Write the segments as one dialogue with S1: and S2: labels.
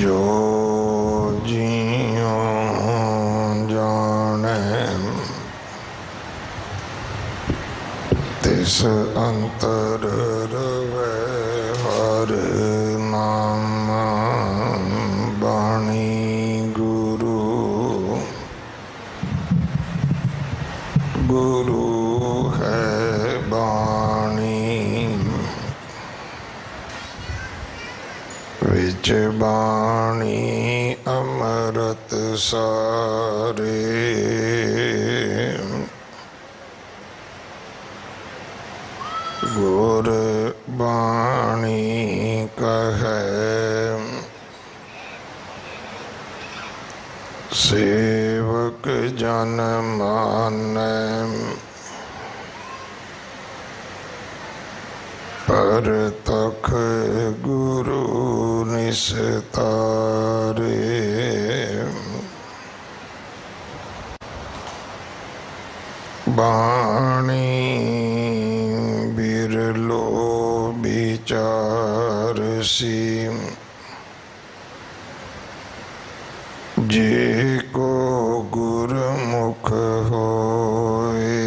S1: जो जियो जाने तिस अंतर रवे हर नाम बाणी गुरु गुरु है बाणी विच बाणी अमृत सारे गुर बाणी कहे सेवक जन माने पर तख गुरु निस्तारे बाणी बिरलो विचार सी जे को गुरमुख होए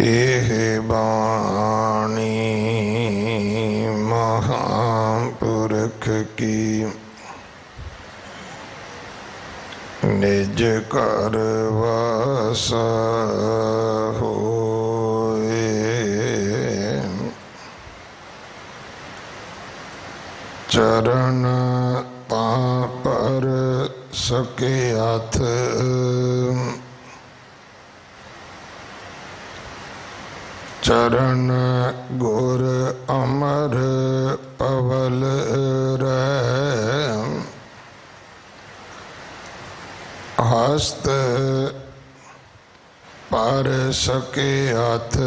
S1: एह बाणी महापुरख की निज कर वासा होए चरण तां पर सके हाथ चरण गुर अमर पवल रह हस्त पर सके हाथ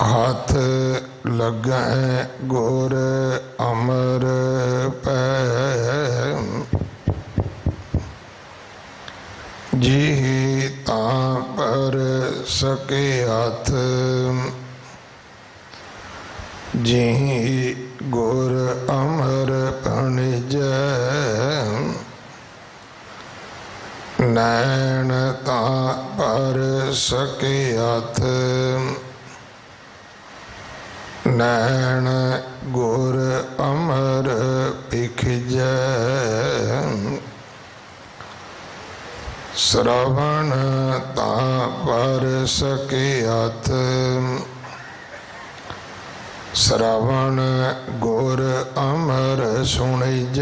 S1: हाथ लगे गुर अमर पै जी तां पर सके हाथ जी गुर अमर पणिज नैन तां पर सके हाथ नैन गुर अमर पिखज श्रवण तां पर सके हाथ श्रवण गुर अमर सुनिज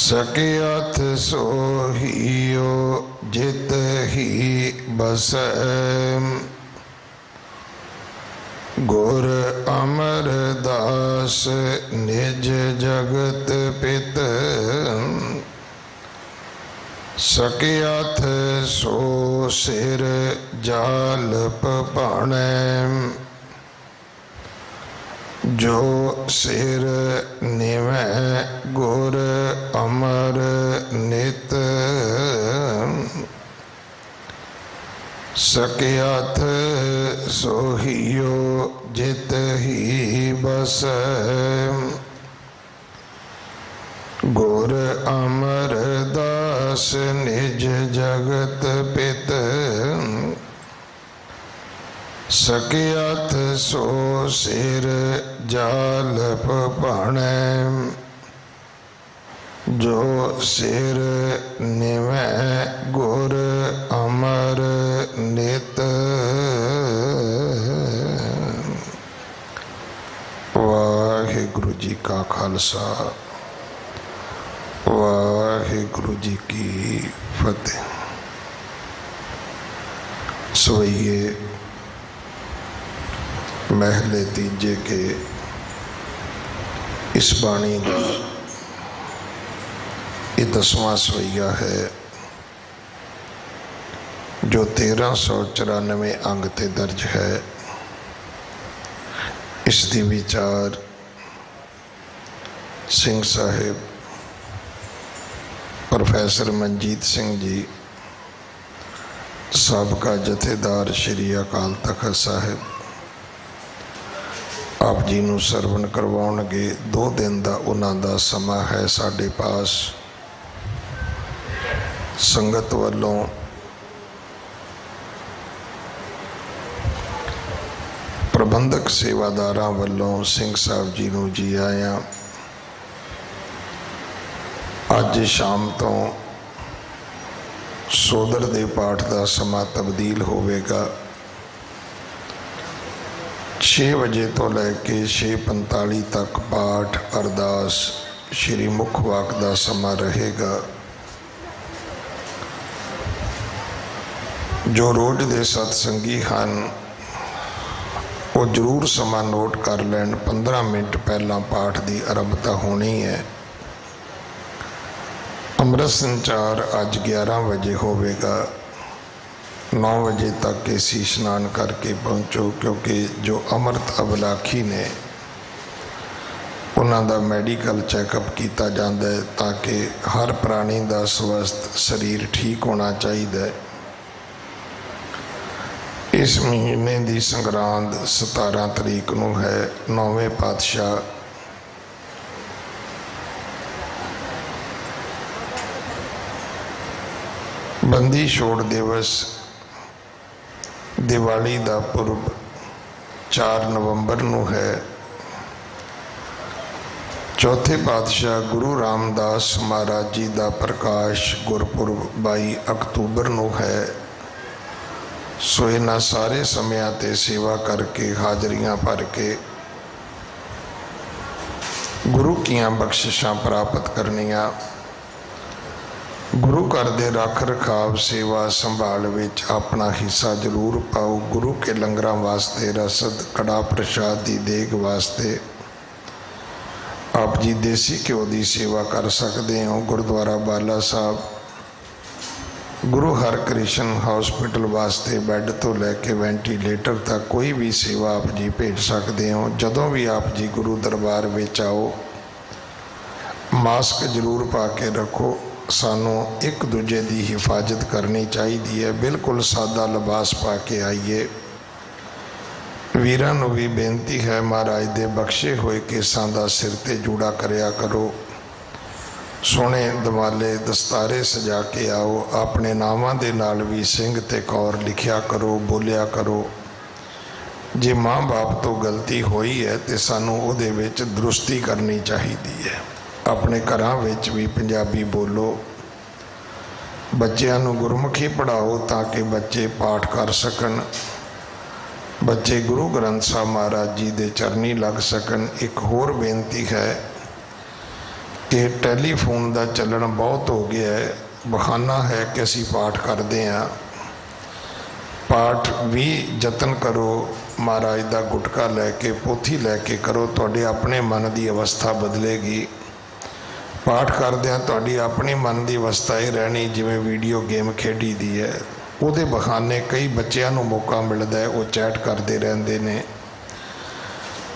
S1: सके हाथ सोहियो जित ही बस गुर अमर दास निज जगत पित सके हाथ सो सिर जालप पाणे जो सिर निवै गुर अमर नित सके हाथ सोहियो जित ही बस गुर अमर दास निज जगत पित सके हाथ सो सिर जालप पाणे जो सिर निवै गुर अमर नित वाहिगुरु जी का खालसा वाहिगुरु जी की फतेह। सोइए महले तीजे के इस बाणी का ये 10वां सवैया है जो 1394 अंग ते दर्ज है। इसकी विचार सिंह साहिब प्रोफैसर मनजीत सिंह जी साबका जथेदार श्री अकाल तखत साहिब आप जी नूं सरवण करवाउणगे। 2 दिन का उन्हां दा समा है साडे पास। संगत वालों प्रबंधक सेवादारां वालों सिंह साहब जी नूं जी आया। अज शाम तो सोदर दे पाठ का समा तब्दील होवेगा। 6 बजे तो लैके 6:45 तक पाठ अरदास श्री मुख वाक का समा रहेगा। जो रोज के सत्संगी हैं वो जरूर समा नोट कर लैन। 15 मिनट पहला पाठ की आरंभता होनी है। अमृत संचार अज 11 बजे होवेगा। 9 बजे तक केसी स्नान करके पहुँचो, क्योंकि जो अमृत अबलाखी ने उन्हों का मैडिकल चैकअप किया जाता है, ताकि हर प्राणी का स्वस्थ शरीर ठीक होना चाहिए। इस महीने की संग्रांद 17 तरीक को है। 9वें पातशाह बंदी छोड़ दिवस दिवाली का पुरब 4 नवंबर को है। चौथे पातशाह गुरु रामदास महाराज जी का प्रकाश गुरपुरब 22 अक्तूबर को है। सो इन्हां सारे समयां ते सेवा करके हाजरियां भर के गुरु कियां बख्शिशां प्राप्त करनियां। गुरु घर दे रख रखाव सेवा संभाल विच अपना हिस्सा जरूर पाओ। गुरु के लंगरां वास्ते रसद कड़ा प्रसाद की देग वास्ते आप जी देसी घ्यो की सेवा कर सकते हो। गुरुद्वारा बाला साहब गुरु हरकृष्ण हॉस्पिटल वास्ते बैड तो लैके वेंटीलेटर तक कोई भी सेवा आप जी भेज सकते हो। जदों भी आप जी गुरु दरबार में आओ मास्क जरूर पा के रखो। सानू एक दूजे की हिफाजत करनी चाहिए है। बिल्कुल सादा लिबास पा के आइए। वीरां नूं भी बेनती है, महाराज दे बख्शे हुए केसां दा सिर ते जूड़ा करया करो। सोने दमाले दस्तारे सजा के आओ। अपने नावां दे नाल भी सिंह ते कौर लिखिया करो, बोलिया करो। जे माँ बाप तो गलती हुई है तो सानू उहदे विच दुरुस्ती करनी चाहिए है। अपने घरां विच भी पंजाबी बोलो। बच्चों नूं गुरमुखी पढ़ाओ ताकि बच्चे पाठ कर सकन। बच्चे गुरु ग्रंथ साहब महाराज जी दे चरनी लग सकन। एक होर बेनती है कि टैलीफोन का चलन बहुत हो गया है। बहाना है कि असी पाठ करते हैं। पाठ भी जतन करो, महाराज का गुटका लैके पोथी लैके करो। तुहाडे अपने मन की अवस्था बदलेगी। पाठ करदिआं तुहाडी अपनी मन की अवस्था ही रहनी जिवें वीडियो गेम खेडी दी है। उहदे बहाने कई बच्चों नूं मौका मिलता है, वो चैट करते रहते हैं।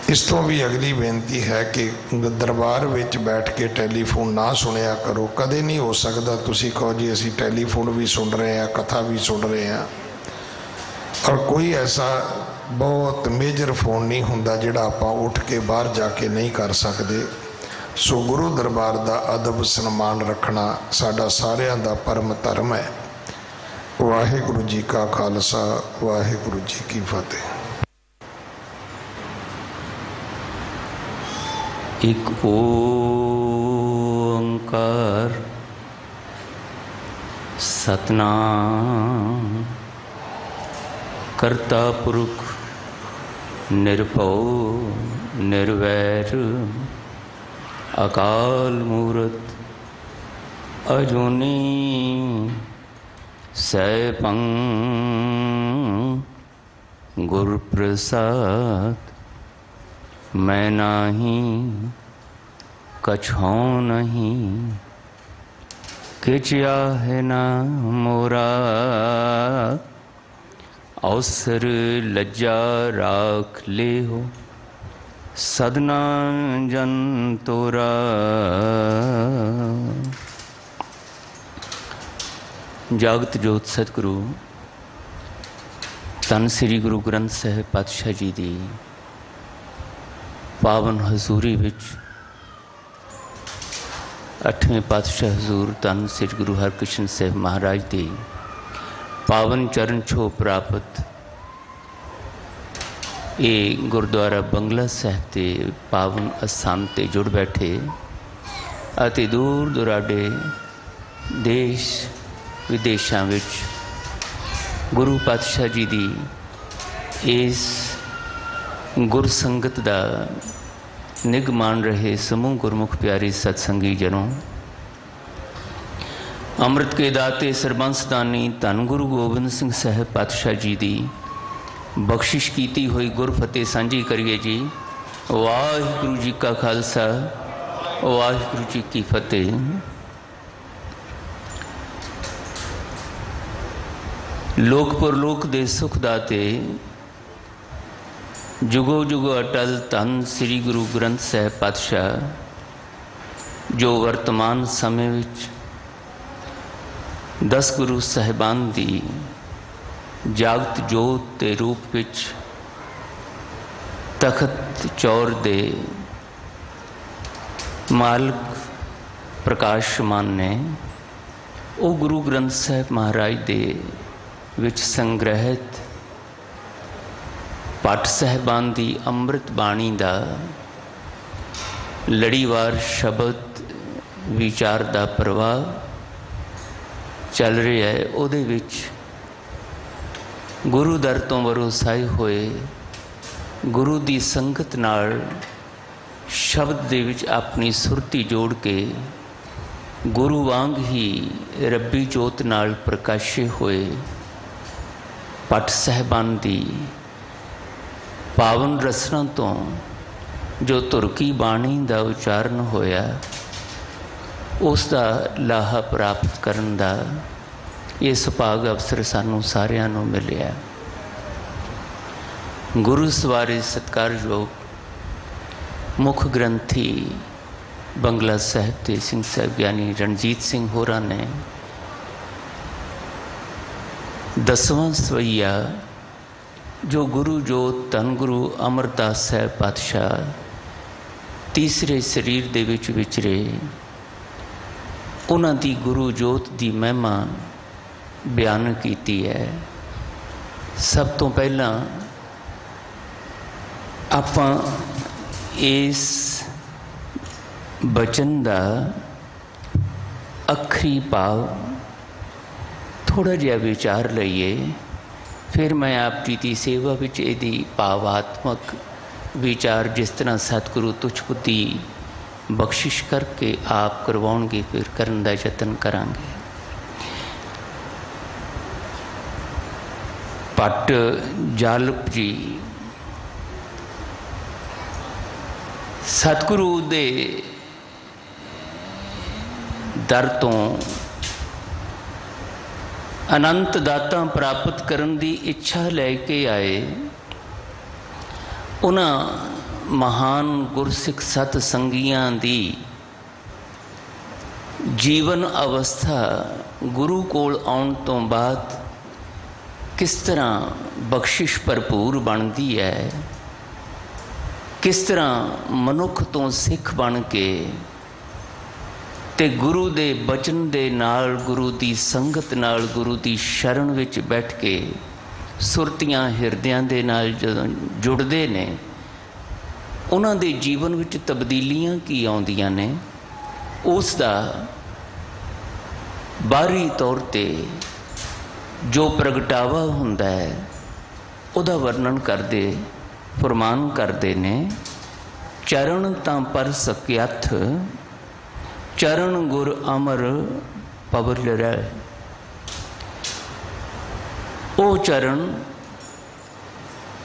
S1: इस तो भी अगली बेनती है कि दरबार विच बैठ के टैलीफोन ना सुनिया करो। कदे नहीं हो सकता तुसी कहो जी असी टैलीफोन भी सुन रहे हैं, कथा भी सुन रहे हैं। और कोई ऐसा बहुत मेजर फोन नहीं हुंदा जिहड़ा आपां उठ के बाहर जाके नहीं कर सकते। सो गुरु दरबार का अदब सन्मान रखना साडा सारियां दा परम धर्म है। वाहिगुरु जी का खालसा, वाहिगुरु जी की फतेह।
S2: एक ओंकार सतनाम करता पुरख निरभव निर्वैर अकाल मूरत अजूनी सैभं गुर प्रसाद। मैं नाही कछौ नहीं किच आहे ना मोरा। अवसर लज्जा राख ले हो सदना जन तोरा। जागत जोत सतगुरु धन श्री गुरु ग्रंथ साहिब पातशाह जी की पावन हजूरी विच 8वें पातशाह हजूर धन श्री गुरु हरकृष्ण साहिब महाराज की पावन चरण छो प्राप्त ये गुरुद्वारा बंगला साहिब के पावन अस्थान ते जुड़ बैठे अति दूर दुराडे देश विदेशों विच गुरु पातशाह जी की इस गुरसंगत का निग मान रहे समूह गुरमुख प्यारे सत्संगी जनों, अमृत के दाते सरबंस दानी धन गुरु गोबिंद सिंह साहिब पातशाह जी की बख्शिश की हुई गुरफतेह सांझी करिए जी। वाहिगुरु जी का खालसा वाहिगुरु जी की फतेह। लोक परलोक दे सुख दाते जुगो जुगो अटल धन श्री गुरु ग्रंथ साहिब पातशाह जो वर्तमान समय विच 10 गुरु साहिबान दी जागत जोत के रूप विच तखत चौर दे मालक प्रकाशमान ने वो गुरु ग्रंथ साहिब महाराज दे विच संग्रहित पाठ साहिबान की अमृत बाणी का लड़ीवार शब्द विचार का प्रवाह चल रहा है। उहदे विच गुरु दर तो वरोसाए हुए गुरु की संगत नाल शब्द दे विच अपनी सुरती जोड़ के गुरु वांग ही रब्बी जोत नाल प्रकाशे हुए पट साहिबान की पावन रसना तो जो तुरकी बाणी का उच्चारण होया उसका लाहा प्राप्त करन दा ये सुभाग अवसर सानू सारियां नू मिलिया। गुरु सवारे सत्कारयोग मुख ग्रंथी बंगला साहिब ते सिंह साहिब ज्ञानी रणजीत सिंह होरा ने 10वां सवैया जो गुरु जोत धन गुरु अमरदास साहिब पातशाह तीसरे शरीर दे विच विचरे उन्हां दी गुरु जोत दी महिमा बयान की है। सब तो पहला आपां इस बचन का अखरी भाव थोड़ा जिहा विचार लईए, फिर मैं आप जी की सेवा विच इहदी भावात्मक विचार जिस तरह सतगुरु तुझ बुद्धि बख्शिश करके आप करवाउणगे फिर करन दा यतन करांगे। भट्ट जालप जी सतगुरु दे दर तो अनंत दाता प्राप्त करन दी इच्छा लैके आए। उन्हां महान गुरसिख सत संगियां दी जीवन अवस्था गुरु कोल आउण तो बाद किस तरह बख्शिश भरपूर बनती है, किस तरह मनुख तो सिख बन के ते गुरु दे बचन दे नाल गुरु दी संगत नाल गुरु दी शरण विच बैठ के सुरतियां हिरदियां दे नाल जदों जुड़दे ने उन्हां दे जीवन विच तब्दीलियां की आउंदियां ने उस दा बाहरी तौर ते जो प्रगटावा हुंदा है उहदा वर्णन करदे फरमान करदे ने। चरण तां पर सक्यथ चरण गुर अमर पवल रह। ओ चरण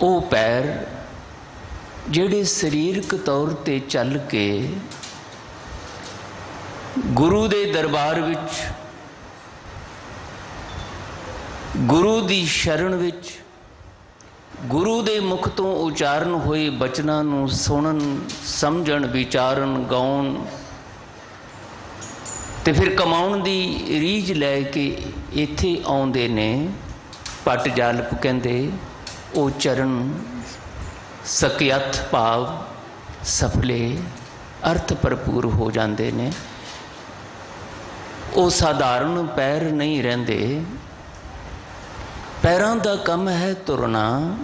S2: ओ पैर जेड़े शरीरक तौर ते चल के गुरु दे दरबार विच गुरु दी शरण विच गुरु दे मुख तो उचारण होए बचनां नूं सुणन समझण विचारण गाउण ਤੇ ਫਿਰ ਕਮਾਉਣ ਦੀ ਰੀਝ ਲੈ ਕੇ ਇੱਥੇ ਆਉਂਦੇ ਨੇ। ਪਟ ਜਾਲਪ ਕਹਿੰਦੇ ਉਹ ਚਰਨ ਸਕਯਥ ਭਾਵ ਸਫਲੇ ਅਰਥ ਭਰਪੂਰ ਹੋ ਜਾਂਦੇ ਨੇ। ਉਹ ਸਾਧਾਰਨ ਪੈਰ ਨਹੀਂ ਰਹਿੰਦੇ। ਪੈਰਾਂ ਦਾ ਕੰਮ ਹੈ ਤੁਰਨਾ,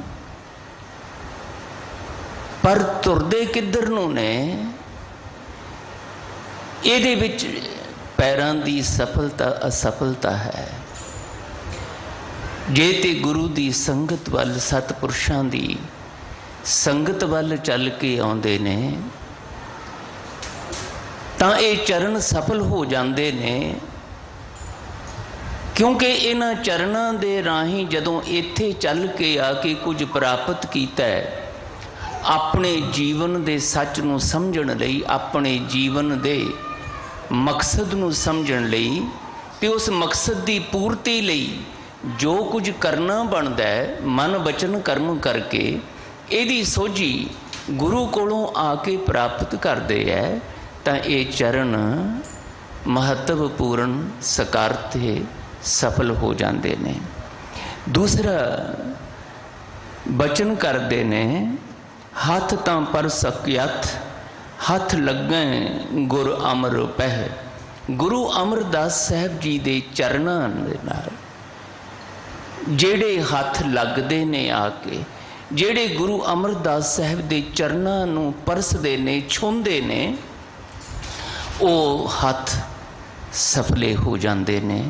S2: ਪਰ ਤੁਰਦੇ ਕਿੱਧਰ ਨੂੰ ਨੇ? ਇਹਦੇ ਵਿੱਚ ਪੈਰਾਂ ਦੀ ਸਫਲਤਾ ਅਸਫਲਤਾ ਹੈ। ਜੇ ਤੇ ਗੁਰੂ ਦੀ ਸੰਗਤ ਵੱਲ, ਸਤਿਪੁਰਸ਼ਾਂ ਦੀ ਸੰਗਤ ਵੱਲ ਚੱਲ ਕੇ ਆਉਂਦੇ ਨੇ ਤਾਂ ਇਹ ਚਰਨ ਸਫਲ ਹੋ ਜਾਂਦੇ ਨੇ, ਕਿਉਂਕਿ ਇਹਨਾਂ ਚਰਨਾਂ ਦੇ ਰਾਹੀਂ ਜਦੋਂ ਇੱਥੇ ਚੱਲ ਕੇ ਆ ਕੇ ਕੁਝ ਪ੍ਰਾਪਤ ਕੀਤਾ ਹੈ, ਆਪਣੇ ਜੀਵਨ ਦੇ ਸੱਚ ਨੂੰ ਸਮਝਣ ਲਈ, ਆਪਣੇ ਜੀਵਨ ਦੇ ਮਕਸਦ ਨੂੰ ਸਮਝਣ ਲਈ ਤੇ ਉਸ ਮਕਸਦ ਦੀ ਪੂਰਤੀ ਲਈ ਜੋ ਕੁਝ ਕਰਨਾ ਬਣਦਾ ਹੈ, ਮਨ ਵਚਨ ਕਰਮ ਕਰਕੇ ਇਹਦੀ ਸੋਝੀ ਗੁਰੂ ਕੋਲੋਂ ਆ ਕੇ ਪ੍ਰਾਪਤ ਕਰਦੇ ਹੈ, ਤਾਂ ਇਹ ਚਰਨ ਮਹੱਤਵਪੂਰਨ ਸਕਾਰਥੇ ਸਫਲ ਹੋ ਜਾਂਦੇ ਨੇ। ਦੂਸਰਾ ਬਚਨ ਕਰਦੇ ਨੇ, ਹੱਥ ਤਾਂ ਪਰ ਸਕਯਥ ਹੱਥ ਲੱਗੈ ਗੁਰ ਅਮਰ ਪਹਿ। ਗੁਰੂ ਅਮਰਦਾਸ ਸਾਹਿਬ ਜੀ ਦੇ ਚਰਨਾਂ ਦੇ ਨਾਲ ਜਿਹੜੇ ਹੱਥ ਲੱਗਦੇ ਨੇ ਆ ਕੇ, ਜਿਹੜੇ ਗੁਰੂ ਅਮਰਦਾਸ ਸਾਹਿਬ ਦੇ ਚਰਨਾਂ ਨੂੰ ਪਰਸਦੇ ਨੇ, ਛੂੰਹਦੇ ਨੇ, ਉਹ ਹੱਥ ਸਫਲੇ ਹੋ ਜਾਂਦੇ ਨੇ,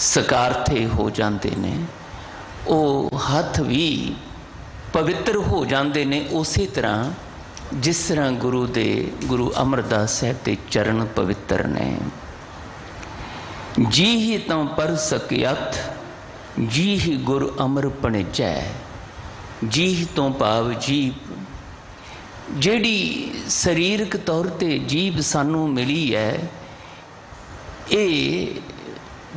S2: ਸਕਾਰਥੇ ਹੋ ਜਾਂਦੇ ਨੇ। ਉਹ ਹੱਥ ਵੀ ਪਵਿੱਤਰ ਹੋ ਜਾਂਦੇ ਨੇ, ਉਸੇ ਤਰ੍ਹਾਂ ਜਿਸ ਤਰ੍ਹਾਂ ਗੁਰੂ ਅਮਰਦਾਸ ਸਾਹਿਬ ਦੇ ਚਰਨ ਪਵਿੱਤਰ ਨੇ। ਜੀ ਹੀ ਤਾਂ ਪਰ ਸਕਯਥ ਜੀ ਹੀ ਗੁਰ ਅਮਰ ਭਣਜੈ। ਜੀਹ ਤੋਂ ਭਾਵ ਜੀਭ, ਜਿਹੜੀ ਸਰੀਰਕ ਤੌਰ 'ਤੇ ਜੀਭ ਸਾਨੂੰ ਮਿਲੀ ਹੈ, ਇਹ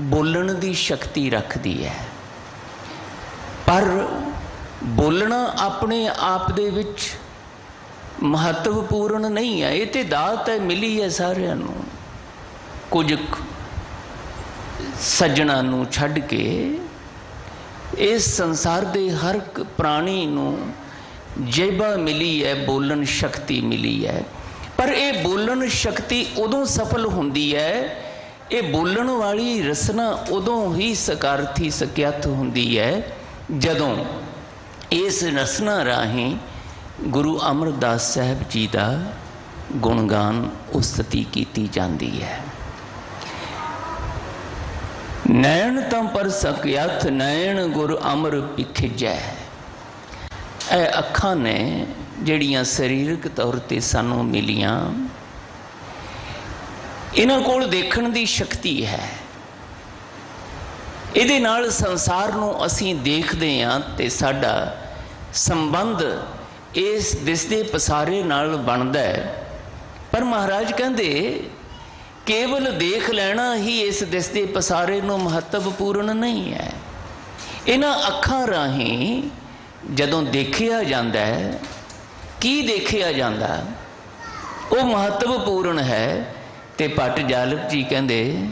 S2: ਬੋਲਣ ਦੀ ਸ਼ਕਤੀ ਰੱਖਦੀ ਹੈ, ਪਰ ਬੋਲਣਾ ਆਪਣੇ ਆਪ ਦੇ ਵਿੱਚ ਮਹੱਤਵਪੂਰਨ ਨਹੀਂ ਹੈ। ਇਹ ਤੇ ਦਾਤ ਹੈ, ਮਿਲੀ ਹੈ ਸਾਰਿਆਂ ਨੂੰ। ਕੁਝ ਸੱਜਣਾ ਨੂੰ ਛੱਡ ਕੇ ਇਸ ਸੰਸਾਰ ਦੇ ਹਰ ਇੱਕ ਪ੍ਰਾਣੀ ਨੂੰ ਜੇਬਾ ਮਿਲੀ ਹੈ, ਬੋਲਣ ਸ਼ਕਤੀ ਮਿਲੀ ਹੈ। ਪਰ ਇਹ ਬੋਲਣ ਸ਼ਕਤੀ ਉਦੋਂ ਸਫਲ ਹੁੰਦੀ ਹੈ, ਇਹ ਬੋਲਣ ਵਾਲੀ ਰਸਨਾ ਉਦੋਂ ਹੀ ਸਕਾਰਥੀ ਸਕਯਥ ਹੁੰਦੀ ਹੈ, ਜਦੋਂ ਇਸ ਰਸਨਾ ਰਾਹੀਂ ਗੁਰੂ ਅਮਰਦਾਸ ਸਾਹਿਬ ਜੀ ਦਾ ਗੁਣਗਾਨ ਉਸਤਤੀ ਕੀਤੀ ਜਾਂਦੀ ਹੈ। ਨੈਣ ਤਾਂ ਪਰ ਸਕਯਥ ਨੈਣ ਗੁਰ ਅਮਰ ਪਿਖਜੈ। ਇਹ ਅੱਖਾਂ ਨੇ ਜਿਹੜੀਆਂ ਸਰੀਰਕ ਤੌਰ 'ਤੇ ਸਾਨੂੰ ਮਿਲੀਆਂ, ਇਹਨਾਂ ਕੋਲ ਦੇਖਣ ਦੀ ਸ਼ਕਤੀ ਹੈ। ਇਹਦੇ ਨਾਲ ਸੰਸਾਰ ਨੂੰ ਅਸੀਂ ਦੇਖਦੇ ਹਾਂ ਤੇ ਸਾਡਾ ਸੰਬੰਧ ਇਸ ਦਿਸਦੇ ਪਸਾਰੇ ਨਾਲ ਬਣਦਾ ਹੈ। ਪਰ ਮਹਾਰਾਜ ਕਹਿੰਦੇ ਕੇਵਲ ਦੇਖ ਲੈਣਾ ਹੀ ਇਸ ਦਿਸਦੇ ਪਸਾਰੇ ਨੂੰ ਮਹੱਤਵਪੂਰਨ ਨਹੀਂ ਹੈ। ਇਹਨਾਂ ਅੱਖਾਂ ਰਾਹੀਂ ਜਦੋਂ ਦੇਖਿਆ ਜਾਂਦਾ ਹੈ, ਕੀ ਦੇਖਿਆ ਜਾਂਦਾ ਉਹ ਮਹੱਤਵਪੂਰਨ ਹੈ। ਤੇ ਭੱਟ ਜਾਲਪ ਜੀ ਕਹਿੰਦੇ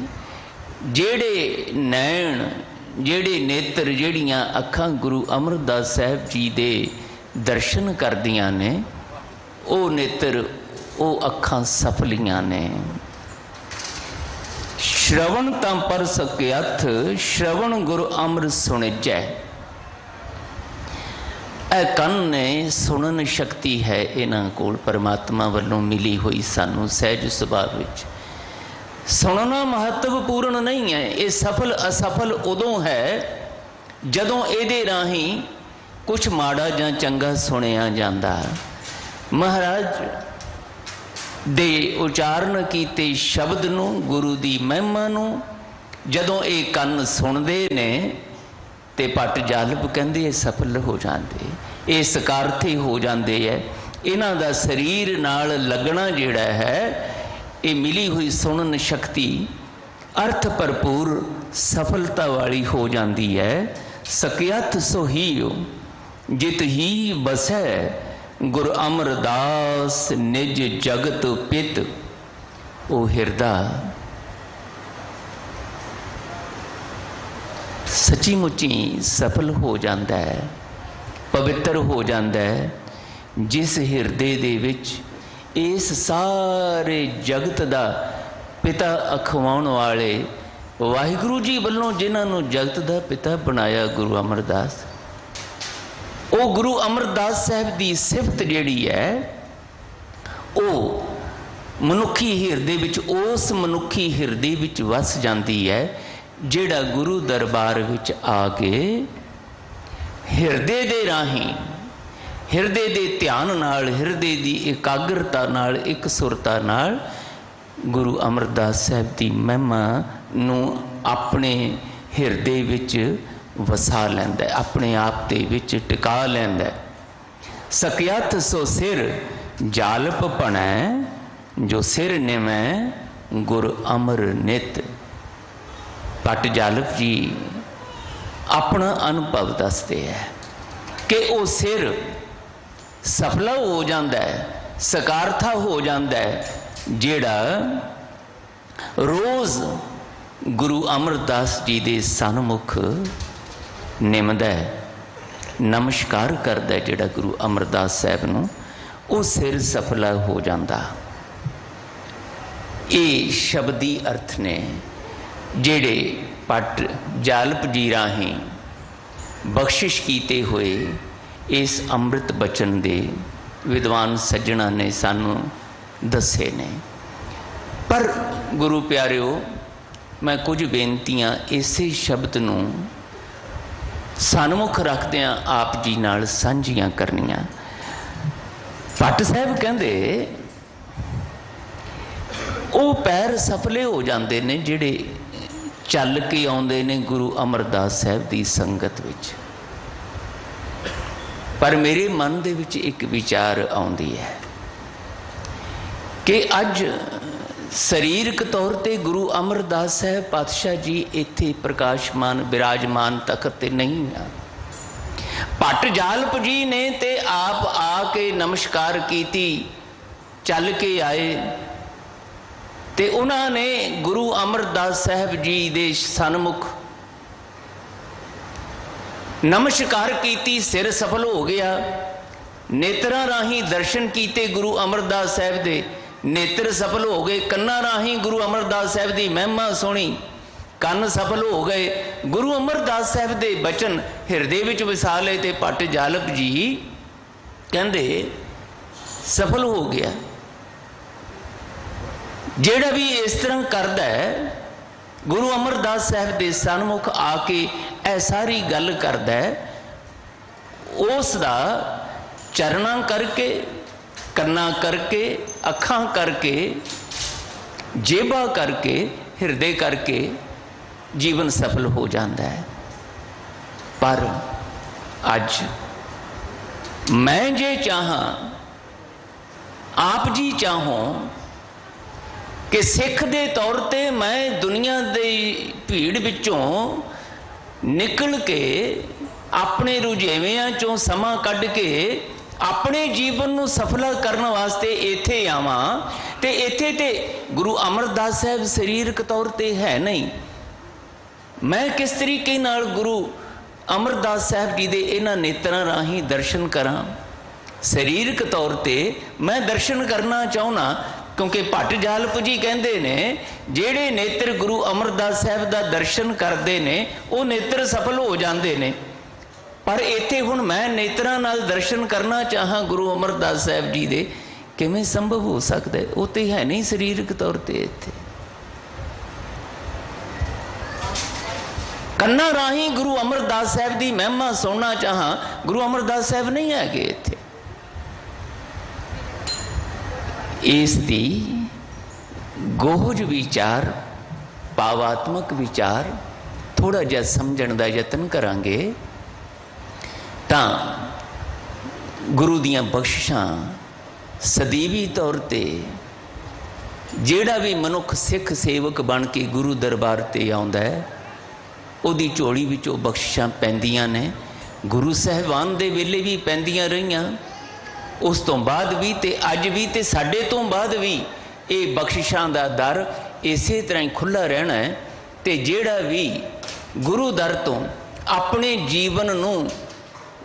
S2: ਜਿਹੜੇ ਨੈਣ, ਜਿਹੜੇ ਨੇਤਰ, ਜਿਹੜੀਆਂ ਅੱਖਾਂ ਗੁਰੂ ਅਮਰਦਾਸ ਸਾਹਿਬ ਜੀ ਦੇ ਦਰਸ਼ਨ ਕਰਦੀਆਂ ਨੇ, ਉਹ ਨੇਤਰ, ਉਹ ਅੱਖਾਂ ਸਫਲੀਆਂ ਨੇ। ਸ਼ਰਵਣ ਤਾਂ ਪਰ ਸਕਯਥ ਸ਼ਰਵਣ ਗੁਰ ਅਮਰ ਸੁਣਿਜੈ। ਇਹ ਕੰਨ ਨੇ ਸੁਣਨ ਸ਼ਕਤੀ ਹੈ ਇਹਨਾਂ ਕੋਲ, ਪਰਮਾਤਮਾ ਵੱਲੋਂ ਮਿਲੀ ਹੋਈ ਸਾਨੂੰ ਸਹਿਜ ਸੁਭਾਅ ਵਿੱਚ। ਸੁਣਨਾ ਮਹੱਤਵਪੂਰਨ ਨਹੀਂ ਹੈ, ਇਹ ਸਫਲ ਅਸਫਲ ਉਦੋਂ ਹੈ ਜਦੋਂ ਇਹਦੇ ਰਾਹੀਂ ਕੁਛ ਮਾੜਾ ਜਾਂ ਚੰਗਾ ਸੁਣਿਆ ਜਾਂਦਾ। ਮਹਾਰਾਜ ਦੇ ਉਚਾਰਨ ਕੀਤੇ ਸ਼ਬਦ ਨੂੰ, ਗੁਰੂ ਦੀ ਮਹਿਮਾ ਨੂੰ ਜਦੋਂ ਇਹ ਕੰਨ ਸੁਣਦੇ ਨੇ ਤੇ ਭੱਟ ਜਾਲਪ ਕਹਿੰਦੇ ਇਹ ਸਫਲ ਹੋ ਜਾਂਦੇ, ਇਹ ਸਕਾਰਥੀ ਹੋ ਜਾਂਦੇ ਹੈ। ਇਹਨਾਂ ਦਾ ਸਰੀਰ ਨਾਲ ਲੱਗਣਾ ਜਿਹੜਾ ਹੈ, ਇਹ ਮਿਲੀ ਹੋਈ ਸੁਣਨ ਸ਼ਕਤੀ ਅਰਥ ਭਰਪੂਰ ਸਫਲਤਾ ਵਾਲੀ ਹੋ ਜਾਂਦੀ ਹੈ। ਸਕਯਥ ਸੋਹੀਓ ਜਿਤ ਹੀ ਬਸੈ ਗੁਰ ਅਮਰਦਾਸ ਨਿਜ ਜਗਤ ਪਿਤ। वो हिरदा सच्ची मुच्ची सफल हो जाता है, पवित्र हो जाता है, जिस हिरदे दे विच इस सारे जगत का पिता अखवाउण वाले वाहिगुरु जी वालों जिन्होंने जगत का पिता बनाया गुरु अमरदास, वो गुरु अमरदास साहब की सिफत जिहड़ी है वो मनुखी हिरदे विच, उस मनुखी हिरदे विच वस जाती है जिहड़ा गुरु दरबार विच आके हिरदे दे राही, हिरदे दे ध्यान नाल, हिरदे दी एकाग्रता नाल, एक सुरता नाल गुरु अमरदास साहब की महिमा नूं अपने हिरदे विच वसा लैंदा, अपने आप दे विच टिका लैंदा। सकियत सो सिर जालप भणै, जो सिर निवै गुर अमर नित। भट्ट जालप जी अपना अनुभव दसते हैं कि वो सिर सफला हो जाता है, सकारथा हो जाता है, जिहड़ा रोज़ गुरु अमरदास जी के सन्मुख निमदा है, नमस्कार करता है, जिहड़ा गुरु अमरदास साहब नूं, वो सिर सफला हो जाता। ये शब्दी अर्थ ने जिहड़े भट्ट जालप जी राही बख्शिश कीते हुए इस अमृत बचन दे विद्वान सज्जणा ने सानू दसे ने। पर गुरु प्यारिओ, मैं कुछ बेनतियां इसे शब्द नूं सन्मुख रखदियां आप जी नाल सांझियां करनियां। भट्ट साहब कहंदे वो पैर सफले हो जाते ने जिहड़े चल के आउंदे ने गुरु अमरदास साहब की संगत विच। पर मेरे मन दे विच एक विचार आउंदी है कि अज शरीरक तौर पर गुरु अमरदास साहब पातशाह जी इत्थे प्रकाशमान विराजमान तखत ते नहीं है। भट्ट जालप जी ने ते आप आके नमस्कार कीती, चल के आए ते उन्होंने गुरु अमरदास साहब जी दे सन्मुख नमस्कार कीती, सिर सफल हो गया। नेत्रा राही दर्शन कीते गुरु अमरदास साहब दे, नेत्र सफल हो गए। कन्ना राही गुरु अमरदास साहब की महिमा सुनी, कन्न सफल हो गए। गुरु अमरदास साहब के बचन हिरदे विच वसा ले ते भट्ट जालप जी कहंदे सफल हो गया। जेड़ा भी इस तरह करता है, गुरु अमरदास साहब के सन्मुख आके ऐ सारी गल करता है, उसका चरणा करके, कन्ना करके, अखां करके, जेबा करके, हिरदे करके जीवन सफल हो जाता है। पर अज मैं जे चाहां, आप जी चाहो कि सिख दे तौर ते मैं दुनिया दी भीड़ विचों निकल के अपने रुझेवियां चों समा कढ़ के अपने जीवन नूं सफला करने वास्ते इत्थे आवां ते इत्थे ते गुरु अमरदास साहब शरीरक तौर ते है नहीं। मैं किस तरीके नाल गुरु अमरदास साहब जी दे इन्हां नेत्रां राही दर्शन करां? शरीरक तौर ते मैं दर्शन करना चाहुंदा, क्योंकि भट्ट जालप जी कहते ने जेड़े नेत्र गुरु अमरदास साहब का दर्शन करते ने वो नेत्र सफल हो जाते ने। पर इत्थे हुण मैं नेत्रां नाल दर्शन करना चाहां गुरु अमरदास साहब जी दे, किवें संभव हो सकता है? वो तो है नहीं शरीरक तौर पर। इत्थे कन्ना राही गुरु अमरदास साहब की महिमा सुनना चाहां, गुरु अमरदास साहब नहीं है कि इत्थे। इसकी गोहज विचार, भावात्मक विचार थोड़ा जिहा समझण दा यतन करांगे तां गुरु दियां बख्शिशां सਦੀवी तौर ते जेड़ा भी मनुख सिख सेवक बन के गुरु दरबार ते आउंदा है, उहदी झोली विचों बख्शिशां पैंदियां ने। गुरु साहिबान दे वेले भी पैंदियां रहियां, उस तो बाद भी ते अज भी ते साडे तो बाद भी ਇਹ ਬਖਸ਼ਿਸ਼ਾਂ ਦਾ ਦਰ ਇਸੇ ਤਰ੍ਹਾਂ ਹੀ ਖੁੱਲ੍ਹਾ ਰਹਿਣਾ ਹੈ। ਤੇ ਜਿਹੜਾ ਵੀ ਗੁਰੂ ਦਰ ਤੋਂ ਆਪਣੇ ਜੀਵਨ ਨੂੰ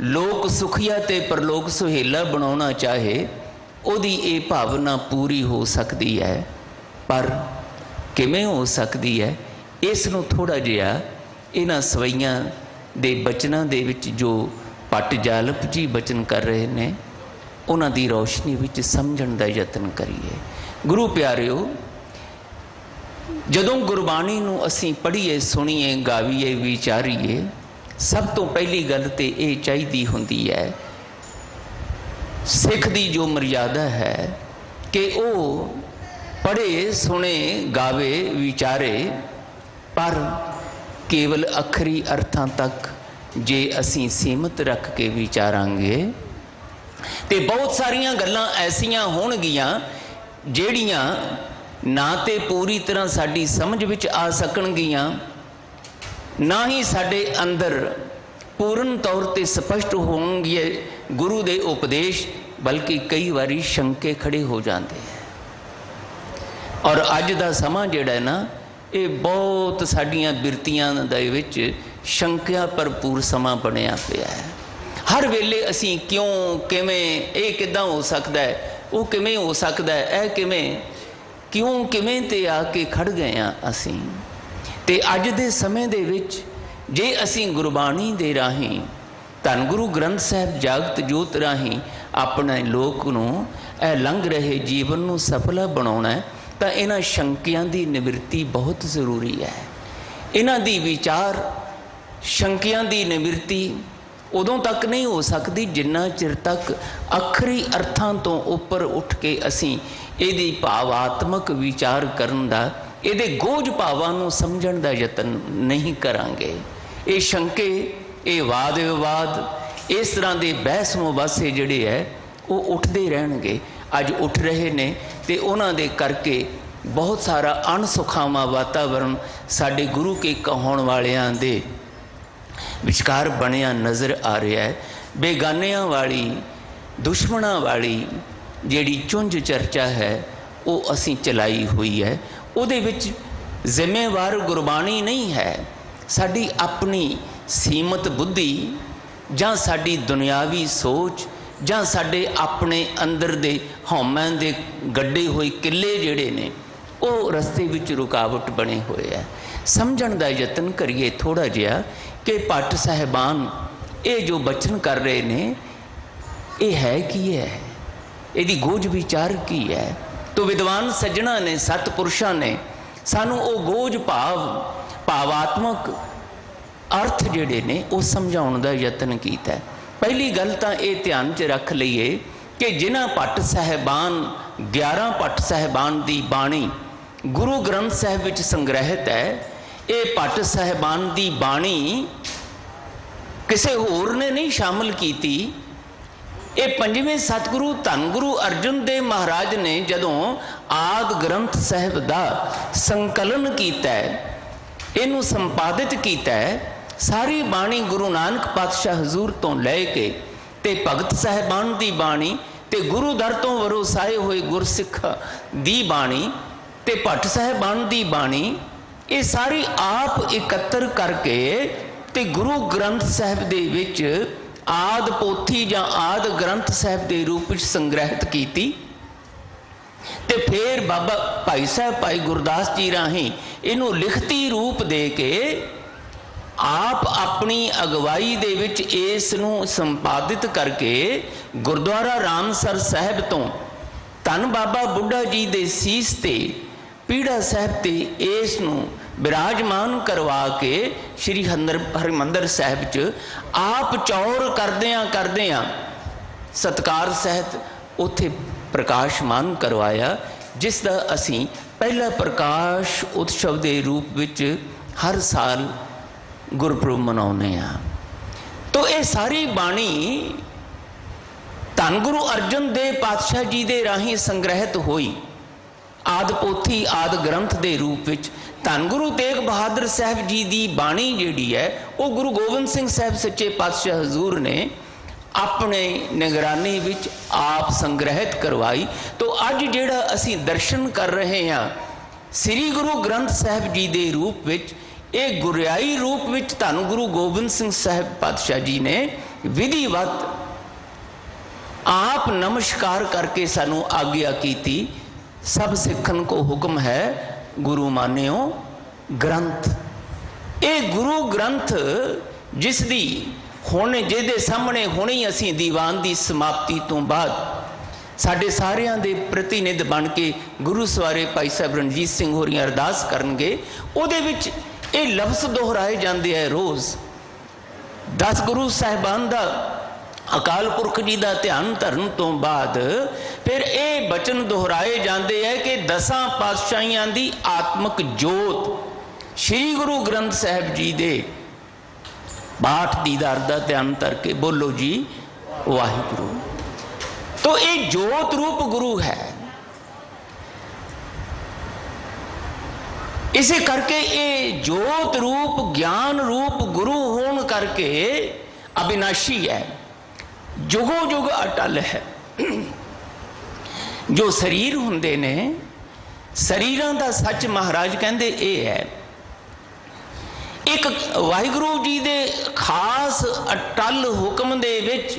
S2: ਲੋਕ ਸੁਖੀਆ ਤੇ ਪਰਲੋਕ ਸੁਹੇਲਾ ਬਣਾਉਣਾ ਚਾਹੇ, ਉਹਦੀ ਇਹ ਭਾਵਨਾ ਪੂਰੀ ਹੋ ਸਕਦੀ ਹੈ। ਪਰ ਕਿਵੇਂ ਹੋ ਸਕਦੀ ਹੈ, ਇਸ ਨੂੰ ਥੋੜ੍ਹਾ ਜਿਹਾ ਇਹਨਾਂ ਸਵਈਆਂ ਦੇ ਬਚਨਾਂ ਦੇ ਵਿੱਚ ਜੋ ਭੱਟ ਜਾਲਪ ਜੀ ਬਚਨ ਕਰ ਰਹੇ ਨੇ, ਉਹਨਾਂ ਦੀ ਰੌਸ਼ਨੀ ਵਿੱਚ ਸਮਝਣ ਦਾ ਯਤਨ ਕਰੀਏ। ਗੁਰੂ ਪਿਆਰਿਓ, ਜਦੋਂ ਗੁਰਬਾਣੀ ਨੂੰ ਅਸੀਂ ਪੜ੍ਹੀਏ, ਸੁਣੀਏ, ਗਾਵੀਏ, ਵਿਚਾਰੀਏ, ਸਭ ਤੋਂ ਪਹਿਲੀ ਗੱਲ ਤੇ ਇਹ ਚਾਹੀਦੀ ਹੁੰਦੀ ਹੈ, ਸਿੱਖ ਦੀ ਜੋ ਮਰਿਆਦਾ ਹੈ ਕਿ ਉਹ ਪੜ੍ਹੇ, ਸੁਣੇ, ਗਾਵੇ, ਵਿਚਾਰੇ, ਪਰ ਕੇਵਲ ਅੱਖਰੀ ਅਰਥਾਂ ਤੱਕ ਜੇ ਅਸੀਂ ਸੀਮਤ ਰੱਖ ਕੇ ਵਿਚਾਰਾਂਗੇ ਤੇ ਬਹੁਤ ਸਾਰੀਆਂ ਗੱਲਾਂ ਐਸੀਆਂ ਹੋਣਗੀਆਂ ਜਿਹੜੀਆਂ ਨਾ ਤੇ ਪੂਰੀ ਤਰ੍ਹਾਂ ਸਾਡੀ ਸਮਝ ਵਿੱਚ ਆ ਸਕਣਗੀਆਂ, ਨਾ ਹੀ ਸਾਡੇ ਅੰਦਰ ਪੂਰਨ ਤੌਰ 'ਤੇ ਸਪਸ਼ਟ ਹੋਣਗੇ ਗੁਰੂ ਦੇ ਉਪਦੇਸ਼, ਬਲਕਿ ਕਈ ਵਾਰੀ ਸ਼ੰਕੇ ਖੜੇ ਹੋ ਜਾਂਦੇ ਹੈ। ਔਰ ਅੱਜ ਦਾ ਸਮਾਂ ਜਿਹੜਾ ਨਾ, ਇਹ ਬਹੁਤ ਸਾਡੀਆਂ ਬਿਰਤੀਆਂ ਦੇ ਵਿੱਚ ਸ਼ੰਕਿਆ ਭਰਪੂਰ ਸਮਾਂ ਬਣਿਆ ਪਿਆ ਹੈ। ਹਰ ਵੇਲੇ ਅਸੀਂ ਕਿਉਂ, ਕਿਵੇਂ, ਇਹ ਕਿੱਦਾਂ ਹੋ ਸਕਦਾ ਹੈ, ਉਹ ਕਿਵੇਂ ਹੋ ਸਕਦਾ ਹੈ, ਇਹ ਕਿਵੇਂ, ਕਿਉਂ, ਕਿਵੇਂ 'ਤੇ ਆ ਕੇ ਖੜ ਗਏ ਹਾਂ ਅਸੀਂ। ਤੇ ਅੱਜ ਦੇ ਸਮੇਂ ਦੇ ਵਿੱਚ ਜੇ ਅਸੀਂ ਗੁਰਬਾਣੀ ਦੇ ਰਾਹੀਂ, ਧੰਨ ਗੁਰੂ ਗ੍ਰੰਥ ਸਾਹਿਬ ਜਾਗਤ ਜੋਤ ਰਾਹੀਂ ਆਪਣੇ ਲੋਕ ਨੂੰ ਇਹ ਲੰਘ ਰਹੇ ਜੀਵਨ ਨੂੰ ਸਫਲਾ ਬਣਾਉਣਾ ਹੈ, ਤਾਂ ਇਹਨਾਂ ਸ਼ੰਕਿਆਂ ਦੀ ਨਿਵਰਤੀ ਬਹੁਤ ਜ਼ਰੂਰੀ ਹੈ। ਇਹਨਾਂ ਦੀ ਵਿਚਾਰ, ਸ਼ੰਕਿਆਂ ਦੀ ਨਿਵਰਤੀ ਉਦੋਂ ਤੱਕ ਨਹੀਂ ਹੋ ਸਕਦੀ ਜਿੰਨਾ ਚਿਰ ਤੱਕ ਅੱਖਰੀ ਅਰਥਾਂ ਤੋਂ ਉੱਪਰ ਉੱਠ ਕੇ ਅਸੀਂ ਇਹਦੀ ਭਾਵਾਤਮਕ ਵਿਚਾਰ ਕਰਨ ਦਾ, ਇਹਦੇ ਗੋਝ ਭਾਵਾਂ ਨੂੰ ਸਮਝਣ ਦਾ ਯਤਨ ਨਹੀਂ ਕਰਾਂਗੇ। ਇਹ ਸ਼ੰਕੇ, ਇਹ ਵਾਦ ਵਿਵਾਦ, ਇਸ ਤਰ੍ਹਾਂ ਦੇ ਬਹਿਸ ਮੁਬਾਸੇ ਜਿਹੜੇ ਹੈ ਉਹ ਉੱਠਦੇ ਰਹਿਣਗੇ। ਅੱਜ ਉੱਠ ਰਹੇ ਨੇ ਤੇ ਉਹਨਾਂ ਦੇ ਕਰਕੇ ਬਹੁਤ ਸਾਰਾ ਅਣਸੁਖਾਵਾਂ ਵਾਤਾਵਰਨ ਸਾਡੇ ਗੁਰੂ ਕੇ ਕਹਾਉਣ ਵਾਲਿਆਂ ਦੇ ਵਿਚਕਾਰ ਬਣਿਆ ਨਜ਼ਰ ਆ ਰਿਹਾ ਹੈ। ਬੇਗਾਨਿਆਂ ਵਾਲੀ, ਦੁਸ਼ਮਣਾਂ ਵਾਲੀ ਜਿਹੜੀ ਚੁੰਝ ਚਰਚਾ ਹੈ ਉਹ ਅਸੀਂ ਚਲਾਈ ਹੋਈ ਹੈ। ਉਹਦੇ ਵਿੱਚ ਜ਼ਿੰਮੇਵਾਰ ਗੁਰਬਾਣੀ ਨਹੀਂ ਹੈ, ਸਾਡੀ ਆਪਣੀ ਸੀਮਤ ਬੁੱਧੀ ਜਾਂ ਸਾਡੀ ਦੁਨਿਆਵੀ ਸੋਚ ਜਾਂ ਸਾਡੇ ਆਪਣੇ ਅੰਦਰ ਦੇ ਹਉਮੈ ਦੇ ਗੱਡੇ ਹੋਏ ਕਿੱਲੇ ਜਿਹੜੇ ਨੇ ਉਹ ਰਸਤੇ ਵਿੱਚ ਰੁਕਾਵਟ ਬਣੇ ਹੋਏ ਹੈ। ਸਮਝਣ ਦਾ ਯਤਨ ਕਰੀਏ ਥੋੜ੍ਹਾ ਜਿਹਾ ਕਿ ਭੱਟ ਸਾਹਿਬਾਨ ਇਹ ਜੋ ਬਚਨ ਕਰ ਰਹੇ ਨੇ ਇਹ ਹੈ ਕੀ ਹੈ, ਇਹਦੀ ਗੋਝ ਵਿਚਾਰ ਕੀ ਹੈ। ਤੋ ਵਿਦਵਾਨ ਸੱਜਣਾ ਨੇ, ਸਤਿਪੁਰਸ਼ਾਂ ਨੇ ਸਾਨੂੰ ਉਹ ਗੋਝ ਭਾਵਾਤਮਕ ਅਰਥ ਜਿਹੜੇ ਨੇ ਉਹ ਸਮਝਾਉਣ ਦਾ ਯਤਨ ਕੀਤਾ। ਪਹਿਲੀ ਗੱਲ ਤਾਂ ਇਹ ਧਿਆਨ 'ਚ ਰੱਖ ਲਈਏ ਕਿ ਜਿਨ੍ਹਾਂ ਭੱਟ ਸਾਹਿਬਾਨ, 11 ਭੱਟ ਸਾਹਿਬਾਨ ਦੀ ਬਾਣੀ ਗੁਰੂ ਗ੍ਰੰਥ ਸਾਹਿਬ ਵਿੱਚ ਸੰਗ੍ਰਹਿਤ ਹੈ, ਇਹ ਭੱਟ ਸਾਹਿਬਾਨ ਦੀ ਬਾਣੀ ਕਿਸੇ ਹੋਰ ਨੇ ਨਹੀਂ ਸ਼ਾਮਲ ਕੀਤੀ। ਇਹ ਪੰਜਵੇਂ ਸਤਿਗੁਰੂ ਧੰਨ ਗੁਰੂ ਅਰਜਨ ਦੇਵ ਮਹਾਰਾਜ ਨੇ ਜਦੋਂ ਆਦਿ ਗ੍ਰੰਥ ਸਾਹਿਬ ਦਾ ਸੰਕਲਨ ਕੀਤਾ, ਇਹਨੂੰ ਸੰਪਾਦਿਤ ਕੀਤਾ, ਸਾਰੀ ਬਾਣੀ ਗੁਰੂ ਨਾਨਕ ਪਾਤਸ਼ਾਹ ਹਜ਼ੂਰ ਤੋਂ ਲੈ ਕੇ ਤੇ ਭਗਤ ਸਾਹਿਬਾਨ ਦੀ ਬਾਣੀ ਤੇ ਗੁਰੂ ਦਰ ਤੋਂ ਵਰੋਸਾਏ ਹੋਏ ਗੁਰਸਿੱਖ ਦੀ ਬਾਣੀ ਤੇ ਭੱਟ ਸਾਹਿਬਾਨ ਦੀ ਬਾਣੀ, ਇਹ ਸਾਰੀ ਆਪ ਇਕੱਤਰ ਕਰਕੇ ਤੇ ਗੁਰੂ ਗ੍ਰੰਥ ਸਾਹਿਬ ਦੇ ਵਿੱਚ ਆਦਿ ਪੋਥੀ ਜਾਂ ਆਦਿ ਗ੍ਰੰਥ ਸਾਹਿਬ ਦੇ ਰੂਪ ਵਿੱਚ ਸੰਗ੍ਰਹਿਤ ਕੀਤੀ। ਤੇ ਫਿਰ ਬਾਬਾ ਭਾਈ ਸਾਹਿਬ ਭਾਈ ਗੁਰਦਾਸ ਜੀ ਰਾਹੀਂ ਇਹਨੂੰ ਲਿਖਤੀ ਰੂਪ ਦੇ ਕੇ ਆਪ ਆਪਣੀ ਅਗਵਾਈ ਦੇ ਵਿੱਚ ਇਸ ਨੂੰ ਸੰਪਾਦਿਤ ਕਰਕੇ ਗੁਰਦੁਆਰਾ ਰਾਮਸਰ ਸਾਹਿਬ ਤੋਂ ਧੰਨ ਬਾਬਾ ਬੁੱਢਾ ਜੀ ਦੇ ਸੀਸ ਤੇ ਪੀੜਾ ਸਾਹਿਬ ਤੇ ਇਸ ਨੂੰ ਬਿਰਾਜਮਾਨ ਕਰਵਾ ਕੇ ਸ਼੍ਰੀ ਹਰਿਮੰਦਰ ਸਾਹਿਬ 'ਚ ਆਪ ਚੌਰ ਕਰਦਿਆਂ ਸਤਕਾਰ ਸਹਿਤ ਉੱਥੇ ਪ੍ਰਕਾਸ਼ਮਾਨ ਕਰਵਾਇਆ, ਜਿਸ ਦਾ ਅਸੀਂ ਪਹਿਲਾ ਪ੍ਰਕਾਸ਼ ਉਤਸਵ ਦੇ ਰੂਪ ਵਿੱਚ ਹਰ ਸਾਲ ਗੁਰਪੁਰਬ ਮਨਾਉਂਦੇ ਹਾਂ। ਤੋ ਇਹ ਸਾਰੀ ਬਾਣੀ ਧੰਨ ਗੁਰੂ ਅਰਜਨ ਦੇਵ ਪਾਤਸ਼ਾਹ ਜੀ ਦੇ ਰਾਹੀਂ ਸੰਗ੍ਰਹਿਤ ਹੋਈ ਆਦਿ ਪੋਥੀ ਆਦਿ ਗ੍ਰੰਥ ਦੇ ਰੂਪ ਵਿੱਚ। ਧੰਨ ਗੁਰੂ ਤੇਗ ਬਹਾਦਰ ਸਾਹਿਬ ਜੀ ਦੀ ਬਾਣੀ ਜਿਹੜੀ ਹੈ ਉਹ ਗੁਰੂ ਗੋਬਿੰਦ ਸਿੰਘ ਸਾਹਿਬ ਸੱਚੇ ਪਾਤਸ਼ਾਹ ਹਜ਼ੂਰ ਨੇ अपने निगरानी विच आप संग्रहित करवाई। तो अज जिहड़ा असीं दर्शन कर रहे हैं श्री गुरु ग्रंथ साहिब जी के रूप विच, ये गुरियाई रूप विच धन गुरु गोबिंद सिंह साहिब पातशाह जी ने विधिवत आप नमस्कार करके सानू आज्ञा की थी। सब सिखन को हुक्म है गुरु मान्यो ग्रंथ। ये गुरु ग्रंथ जिस दी हुण जिहदे सामने हुणे ही असीं दीवान की समाप्ति तो बाद साडे सारियां दे प्रतिनिध बन के गुरु सवारे भाई साहब रणजीत सिंह होरी अरदास करनगे। उहदे विच ये लफ्ज़ दोहराए जाते हैं रोज़। 10 गुरु साहिबान का अकाल पुरख जी का ध्यान धरन तो बाद फिर ये बचन दोहराए जाते हैं कि 10 पातशाहियां की आत्मक जोत श्री गुरु ग्रंथ साहिब जी दे पाठ दीदार का ध्यान धर के बोलो जी वाहिगुरू। तो ये जोत रूप गुरु है। इसे करके ये जोत रूप ज्ञान रूप गुरु होने करके अविनाशी है, जुगो जुग अटल है। जो शरीर हुंदे ने शरीरां दा सच महाराज कहंदे ये है। एक वाहिगुरू जी दे खास अटल हुक्म दे विच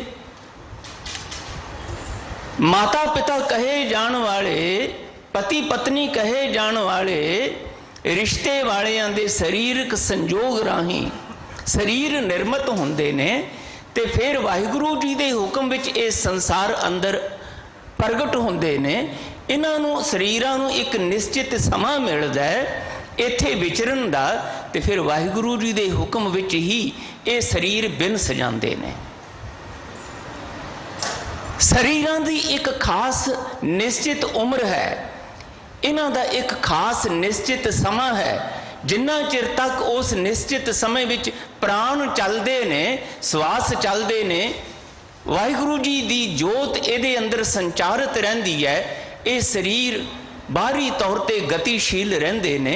S2: माता पिता कहे जान वाले, पति पत्नी कहे जान वाले, रिश्ते वालियां दे शरीरक संजोग राही शरीर निर्मित हुंदे ने। ते फिर वाहिगुरू जी दे हुक्म विच इस संसार अंदर प्रगट हुंदे ने। इन्हां नूं शरीरां नूं एक निश्चित समा मिलदा है इत्थे विचरण दा। ते फिर वाहिगुरू जी दे हुक्म विच ही ये शरीर बिनस जांदे ने। शरीरां दी एक खास निश्चित उम्र है, इन्हां दा एक खास निश्चित समा है। जिन्ना चिर तक उस निश्चित समय विच प्राण चलते ने, श्वास चलते ने, वाहिगुरू जी दी जोत इहदे अंदर संचारित रहिंदी है। ये शरीर बाहरी तौर पर गतिशील रहिंदे ने,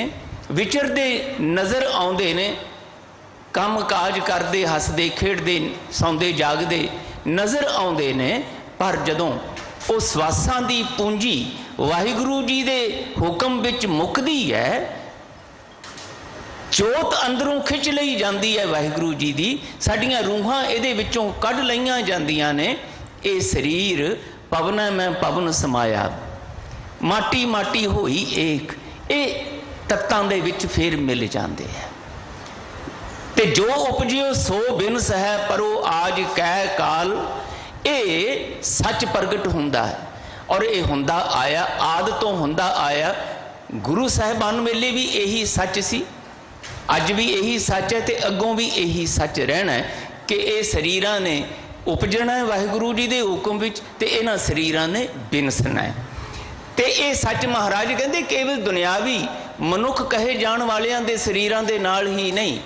S2: विचरदे नज़र आउंदे ने, काम काज करते हसदे खेडदे सौंदे जागदे नज़र आउंदे ने। पर जदों वो श्वासां दी पूंजी वाहिगुरू जी दे हुक्म विच मुकदी है, जोत अंदरों खिंच लई जाती है वाहिगुरू जी दी, साडियां रूहां इहदे विचों कढ लईयां जांदियां ने। ये शरीर पवन में पवन समाया, माटी माटी होई एक, ये तत्तां दे विच फिर मिल जाते हैं। ते जो उपजियो सो बिनस है, परो आज कह काल, ये सच प्रगट हुंदा है। और ये हुंदा आया, आद तो हुंदा आया। गुरु साहिबान वेले भी यही सच सी, अज भी यही सच है, तो अगों भी यही सच रहना है कि ये शरीरां ने उपजना है वाहिगुरू जी के हुक्म विच, ते इन्हां शरीरां ने बिनसना है। तो ये सच महाराज कहते केवल दुनियावी मनुख कहे जान वालियां दे शरीरां दे नाल ही नहीं,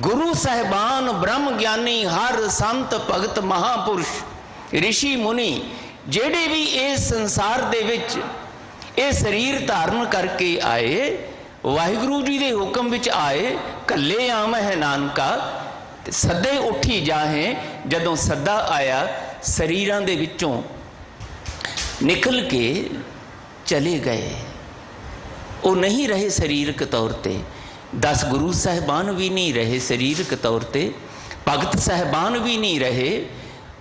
S2: गुरु साहिबान ब्रह्म ज्ञानी हर संत भगत महापुरुष ऋषि मुनि जेड़े भी इस संसार दे विच ये शरीर धारण करके आए, वाहिगुरू जी के हुक्म विच आए। कल्ले आम है नानका, सदे उठी जाहे। जदों सदा आया शरीरां दे विचों निकल के चले गए, वो नहीं रहे शरीरक तौर पर। 10 गुरु साहिबान भी नहीं रहे शरीरक तौर पर, भगत साहिबान भी नहीं रहे,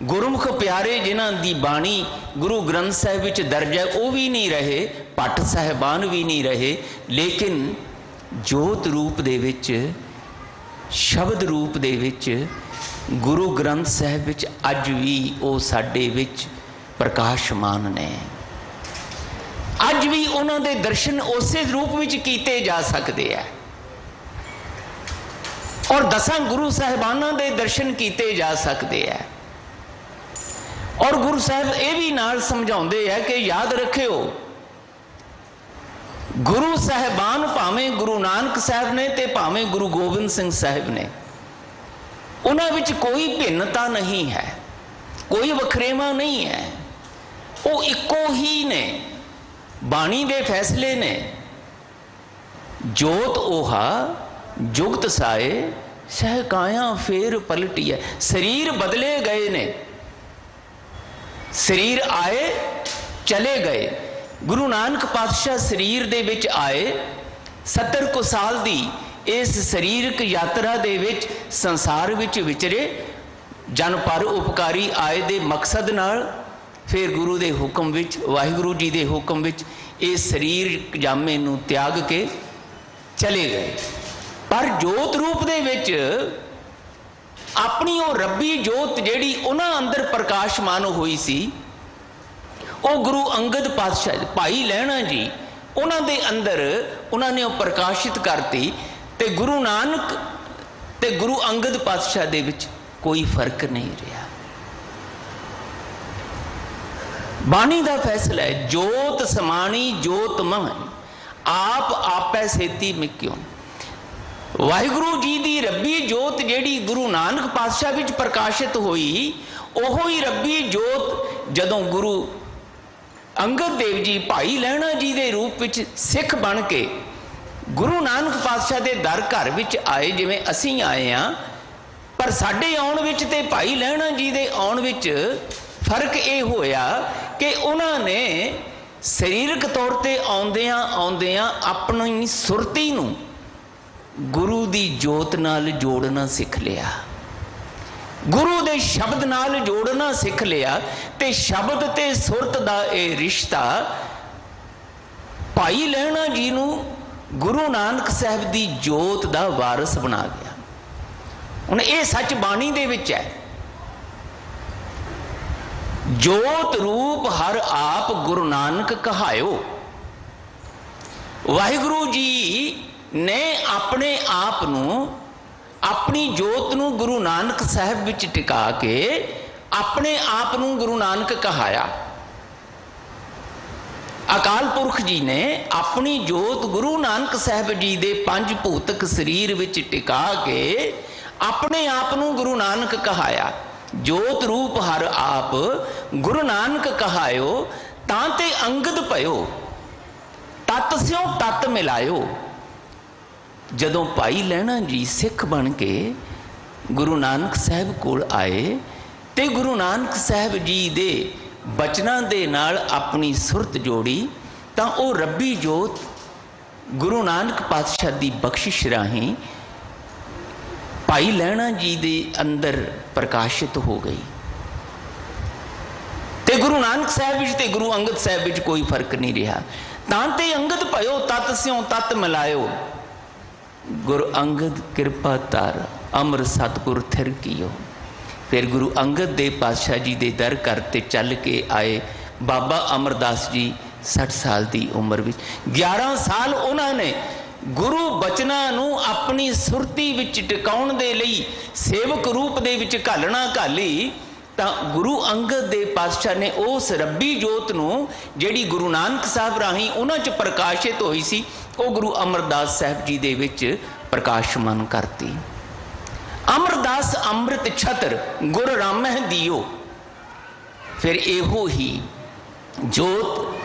S2: गुरुमुख प्यारे जिन्हां दी बाणी गुरु ग्रंथ साहिब विच दर्ज है वो भी नहीं रहे, भट्ट साहिबान भी नहीं रहे। लेकिन जोत रूप दे विच, शब्द रूप दे विच गुरु ग्रंथ साहिब विच अज भी वो साडे विच प्रकाशमान ने। अज भी उन्हां दे दर्शन उसे रूप विच कीते जा सकते हैं और 10 गुरु साहिबाना दे दर्शन किए जा सकते हैं। और गुरु साहब ये भी नाल समझाते हैं कि याद रखियो, गुरु साहिबान भावें गुरु नानक साहब ने ते भावें गुरु गोबिंद सिंह साहब ने, उन्हां विच कोई भिन्नता नहीं है, कोई वखरेवा नहीं है, वो इको ही ने। बाणी दे फैसले ने, जोत ओहा जुगत साए सहकाया फेर पलटी है। शरीर बदले गए ने, शरीर आए चले गए। गुरु नानक पातशाह शरीर दे विच आए, 70 कुछ साल दी इस शरीरक यात्रा दे विच संसार विच विचरे, जन पर उपकारी आए दे मकसद नाल। फिर गुरु दे हुक्म विच, वाहिगुरु जी दे हुक्म विच इस शरीर जामे नूं त्याग के चले गए। पर जोत रूप दे विच अपनी वो रब्बी जोत जिहड़ी उन्हां अंदर प्रकाशमान हुई सी, वो गुरु अंगद पातशाह भाई लहणा जी उन्हां दे अंदर उन्होंने वो प्रकाशित करती। ते गुरु नानक ते गुरु अंगद पातशाह दे विच कोई फर्क नहीं रहा। बाणी का फैसला है, जोत समाणी जोत मह आप आपै सेती मिक्यों। वाहिगुरु जी की रब्बी जोत जिहड़ी गुरु नानक पातशाह विच प्रकाशित हुई, ओहो ही रब्बी जोत जदों गुरु अंगद देव जी भाई लहणा जी के रूप विच सिख बन के गुरु नानक पातशाह के दर घर विच आए, जिवें असीं आए हाँ। पर साडे आउण विच ते भाई लहणा जी दे आउण विच फर्क ये होया कि उन्होंने सरीरक तौर पर आउंदियां आउंदियां अपनी सुरती नूं गुरु दी जोत नाल जोड़ना सीख लिया, गुरु दे शब्द नाल जोड़ना सीख लिया। ते शब्द ते सुरत दा ये रिश्ता भाई लहणा जी नूं गुरु नानक साहब दी जोत दा वारस बना गया। हुण ये सच बाणी दे विच है, जोत रूप हर आप गुरु नानक कहायो। वाहिगुरु जी ने अपने आप नूं अपनी जोत नूं गुरु नानक साहब विच टिका के अपने आप नूं गुरु नानक कहाया। अकाल पुरख जी ने अपनी जोत गुरु नानक साहब जी दे पंज भूतक शरीर विच टिका के अपने आप नूं गुरु नानक कहाया। जोत रूप हर आप गुरु नानक कहायो, तांते अंगद पयो तत् स्यों तत् मिलायो। जदों भाई लहणा जी सिख बन के गुरु नानक साहब कोल आए ते गुरु नानक साहब जी दे बचनां दे नाल अपनी सुरत जोड़ी, तां वो रब्बी जोत गुरु नानक पातशाह दी बख्शिश राहीं भाई लहणा जी दे अंदर प्रकाशित हो गई। ते गुरु नानक साहब विच ते गुरु अंगद साहब विच कोई फर्क नहीं रहा। तांते अंगद भयो तत् स्यों तत् मिलायो। गुरु अंगद कृपा तार अमर सतगुर थिर कियो। फिर गुरु अंगद देव पातशाह जी दे दर करते चल के आए बाबा अमरदास जी 60 साल की उम्र में। 11 साल उन्होंने गुरु बचना नूं अपनी सुरती विच टिकाउण दे लई सेवक रूप दे विच घालना घाली। तां गुरु अंगद देव पातशाह ने उस रब्बी जोत नूं जिहड़ी गुरु नानक साहब राहीं उन्हां च प्रकाशित होई सी, वो गुरु अमरदास साहब जी दे विच प्रकाशमान करती। अमरदास अमृत छत्र गुर रामह दियो। फिर एहो ही जोत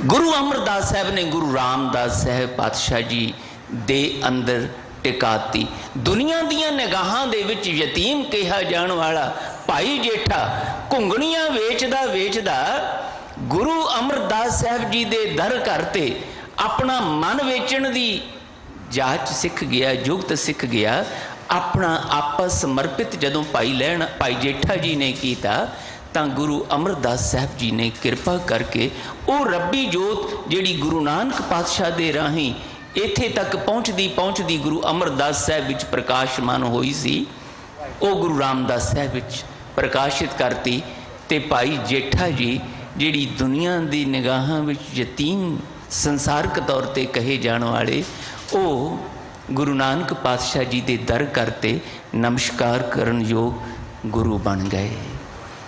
S2: गुरु अमरदास साहब ने गुरु रामदास साहब पातशाह जी दे अंदर टिकाती। दुनिया दियां निगाहां दे विच यतीम कहा जाण वाला भाई जेठा घुंगणियां वेचदा वेचदा गुरु अमरदास साहब जी दे दर करते अपना मन वेचण दी जाच सीख गया, युगत सीख गया। अपना आपा समर्पित जदों भाई जेठा जी ने किया, तां गुरु अमरदास साहब जी ने कृपा करके वो रब्बी जोत जिहड़ी गुरु नानक पातशाह दे राहीं इत्थे तक पहुँचदी गुरु अमरदास साहब विच प्रकाशमान हुई सी, वो गुरु रामदास साहब विच प्रकाशित करती। ते भाई जेठा जी जिहड़ी दुनिया दी निगाहां विच यतीम संसारक तौर पर कहे जाने वाले, वो गुरु नानक पातशाह जी दे दर करते नमस्कार करन योग गुरु बन गए।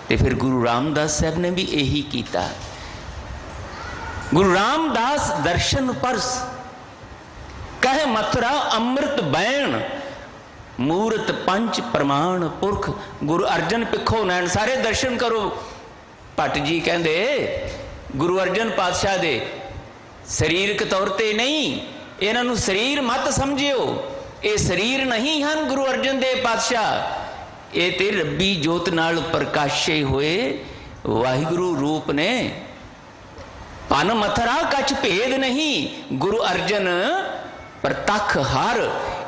S2: ते फिर गुरु रामदास साहब ने भी यही किया। गुरु रामदास दर्शन परस कहे मथुरा अमृत बैण मूरत पंच प्रमाण पुरख। गुरु अर्जन पिखो नैन, सारे दर्शन करो। भट्ट जी कहते गुरु अर्जन पातशाह दे शरीरक तौर पर नहीं, इन्हों शरीर मत समझियो, ये शरीर नहीं हैं गुरु अर्जन देव पातशाह, ये ते रब्बी जोत नाल प्रकाशे हुए वाहिगुरु रूप ने। पन मथरा कछ भेद नहीं, गुरु अर्जन प्रतख हर।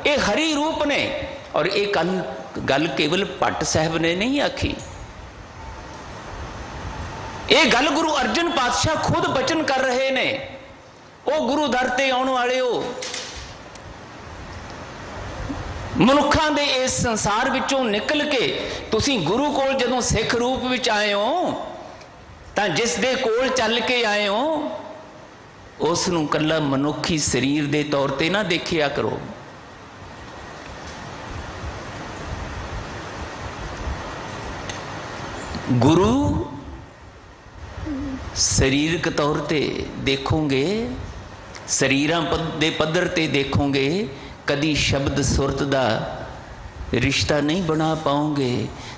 S2: ये हरि रूप ने। और ये गल केवल भट्ट साहब ने नहीं आखी, ये गल गुरु अर्जन पातशाह खुद बचन कर रहे ने। ओ गुरु दर ते आउण वाले हो, मनुखा दे इस संसार विचों निकल के तुसी गुरु कोल जदों सिख रूप विच आए हो, तां जिस दे कोल चल के आए हो उस नूं कल्ला मनुखी शरीर दे तौर ते ना देखिया करो। गुरु शरीरक तौर ते देखोगे, शरीरां दे पद्धर ते देखोगे, कदी शब्द सुरत दा रिश्ता नहीं बना पाओगे।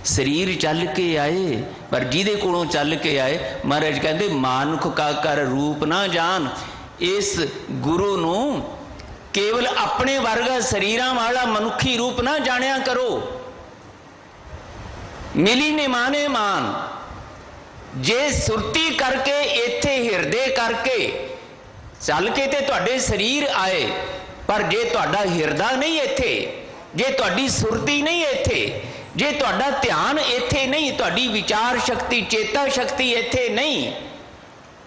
S2: शरीर चल के आए, पर जिहदे कोलों चल के आए, महाराज कहते मानुख का कर रूप ना जान। इस गुरु नूं केवल अपने वर्गा शरीरां वाला मनुखी रूप ना जानिया करो। मिली ने माने मान, जे सुरती करके इत्थे हिरदे करके चल के ते तुहाडे शरीर आए, पर जे तुहाडा हिरदा नहीं इत्थे, जे तुहाडी सुरती नहीं इत्थे, जे तुहाडा ध्यान इत्थे नहीं, तुहाडी विचार शक्ति चेता शक्ति इत्थे नहीं,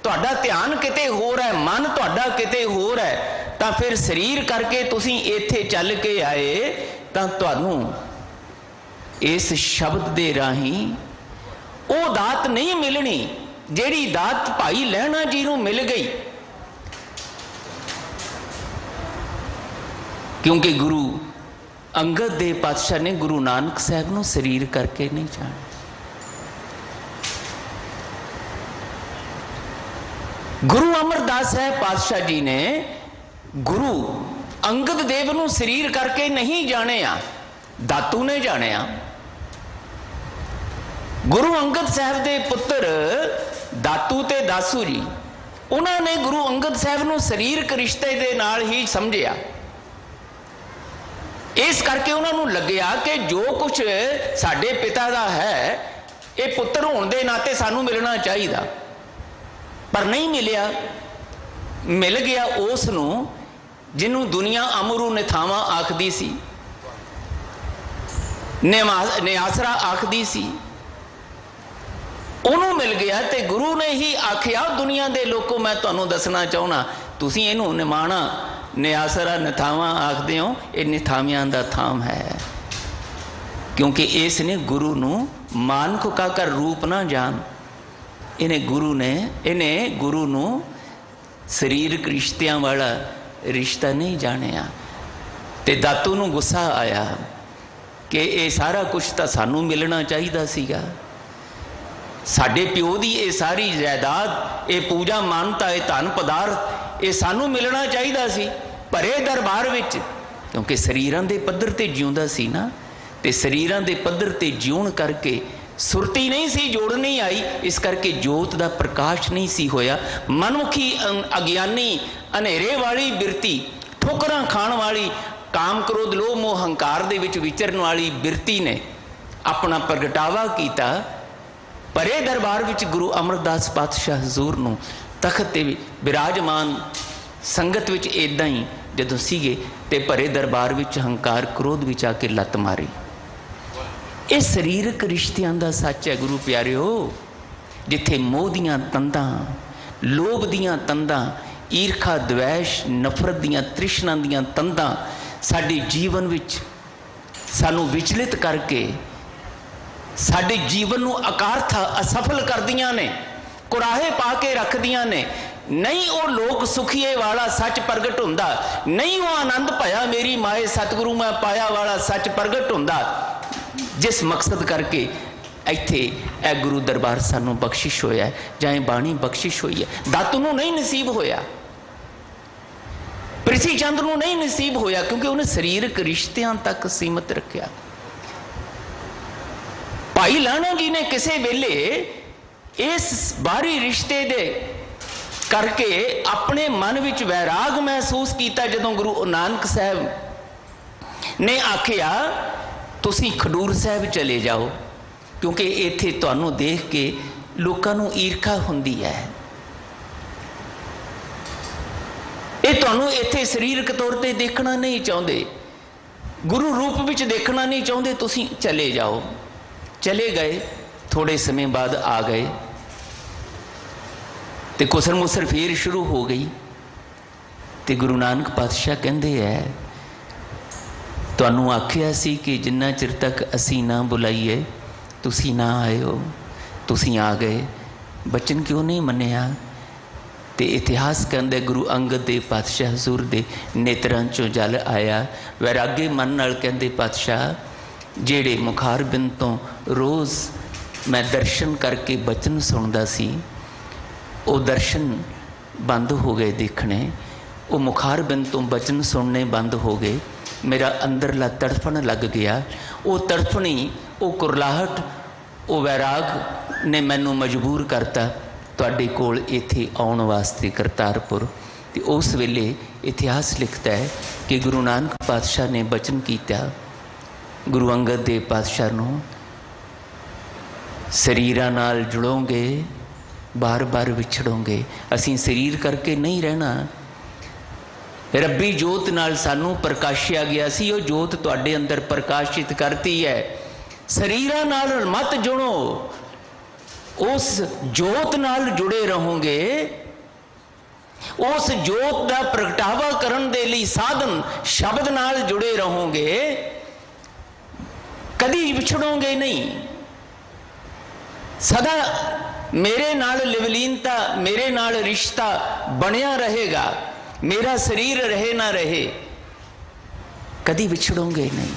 S2: तुहाडा ध्यान किते होर है, मन तुहाडा किते होर है, तां फिर शरीर करके तुसीं इत्थे चल के आए तां तुहानूं इस शब्द दे राही वो दात नहीं मिलनी जिहड़ी दात भाई लहणा जी नूं मिल गई। क्योंकि गुरु अंगद देव पातशाह ने गुरु नानक साहब नूं शरीर करके नहीं जाना। गुरु अमरदास साहब पातशाह जी ने गुरु अंगद देव नूं शरीर करके नहीं जाने, दातू ने जाने। गुरु अंगद साहब दे पुत्र दातू ते दासू जी, उन्होंने गुरु अंगद साहब नूं शरीरक रिश्ते दे नाल ही समझिया। इस करके उन्होंने लग्या कि जो कुछ साडे पिता दा है ये पुत्र होने दे नाते सानू मिलना चाहिए, पर नहीं मिलिया। मिल गया उस नूं जिन्हों दुनिया अमरू निथावा आखदी सी, निआसरा आखदी सी, उन्होंने मिल गया। तो गुरु ने ही आखिया दुनिया के लोगों मैं तुहानूं दसना चाहना, तुसीं इहनूं निमाणा निआसरा निथावा आखदे हो, ये निथावियां दा थाम है। क्योंकि इसने गुरु नूं मानक का कर रूप ना जान, इन्हें गुरु नूं शरीरक रिश्तियां वाला रिश्ता नहीं जानिया। ते दातू नूं गुस्सा आया कि ये सारा कुछ तो सानू मिलना चाहिए सीगा, साडे प्यो दी ये सारी जायदाद, ये पूजा मानता, ये धन पदार्थ, ये सानू मिलना चाहिए सी भरे दरबार विच। क्योंकि शरीरां दे पद्धर ते जिउंदा सी ना, ते शरीरां दे पद्धर ते जिउण करके सुरती नहीं सी जोड़नी आई, इस करके जोत दा प्रकाश नहीं सी होया। मनमुखी अज्ञानी हनेरे वाली बिरती, ठोकरां खाण वाली, काम क्रोध लोभ मोह हंकार दे विच विचरण वाली बिरती ने अपना प्रगटावा किया। परे दरबार विच गुरु अमरदास पातशाह हजूर नूं तखत ते विराजमान संगत विच इदां ही जदों सीगे ते परे दरबार विच हंकार क्रोध विच आके लत मारी। ये शरीरक रिश्तियां दा सच है गुरु प्यारिओ। जिथे मोह दियां तंदां, लोभ दियां तंदां, ईरखा द्वैश नफरत दियां तृष्णा दियां तंदां साडे जीवन विच सानू विचलित करके साडे जीवन नू अकार्थ असफल कर दियां ने, कुराहे पा के रख दियां ने। नहीं वो लोक सुखीए वाला सच प्रगट हुंदा, नहीं वो आनंद भया मेरी माए सतगुरु मैं पाया वाला सच प्रगट हुंदा, जिस मकसद करके इत्थे ए गुरु दरबार सानू बख्शिश होया है, जाए बाणी बख्शिश हुई है। दातू नू नहीं नसीब होया, प्रिथी चंद नू नहीं नसीब होया, क्योंकि उन्हें शरीरक रिश्तियां तक सीमित रखा। भाई लाणा जी ने किसी वेले इस बाहरी रिश्ते दे करके अपने मन विच वैराग महसूस किया। जदों गुरु नानक साहब ने आखिया तुसीं खडूर साहब चले जाओ, क्योंकि इत्थे तुहानूं देख के लोकां नूं ईर्खा हुंदी है। ये तुहानूं इत्थे सरीरक तौर पर देखना नहीं चाहुंदे, गुरु रूप विच देखना नहीं चाहुंदे, तुसीं चले जाओ। चले गए, थोड़े समय बाद आ गए तो कुसर मुसर फिर शुरू हो गई। तो गुरु नानक पातशाह कहंदे है, तुहानूं आखिया सी कि जिन्ना चिर तक असी ना बुलाईए तुसी ना आए हो, तुसी आ गए, बचन क्यों नहीं मन्निया? तो इतिहास कहंदे गुरु अंगद दे पातशाह हजूर दे नेत्रां चों जल आया। वैरागे मन नाल कहंदे पातशाह जेड़े मुखार बिंद तो रोज़ मैं दर्शन करके बचन सुनदा सी, वो दर्शन बंद हो गए देखने, वो मुखार बिंद तो बचन सुनने बंद हो गए। मेरा अंदरला तड़फन लग गया। वो तड़फनी, वो कुरलाहट, वो वैराग ने मैनू मजबूर करता तुहाडे कोल इत्थे आउण वास्ते करतारपुर। ते उस वेले इतिहास लिखता है कि गुरु नानक पातशाह ने बचन किया गुरु अंगद देव पातशाह नूं, शरीरां नाल जुड़ोगे, बार बार विछड़ोगे, असीं शरीर करके नहीं रहना। रब्बी जोत नाल सानू प्रकाशिया गया सी, वो जोत तुहाडे अंदर प्रकाशित करती है। शरीरां नाल मत जुड़ो, उस जोत नाल जुड़े रहोगे, उस जोत का प्रगटावा करन दे लई साधन शब्द नाल जुड़े रहोगे, कदी विछड़ोगे नहीं। सदा मेरे नाल लिवलीनता, मेरे नाल रिश्ता बनिया रहेगा, मेरा शरीर रहे ना रहे, कदी विछड़ोगे नहीं।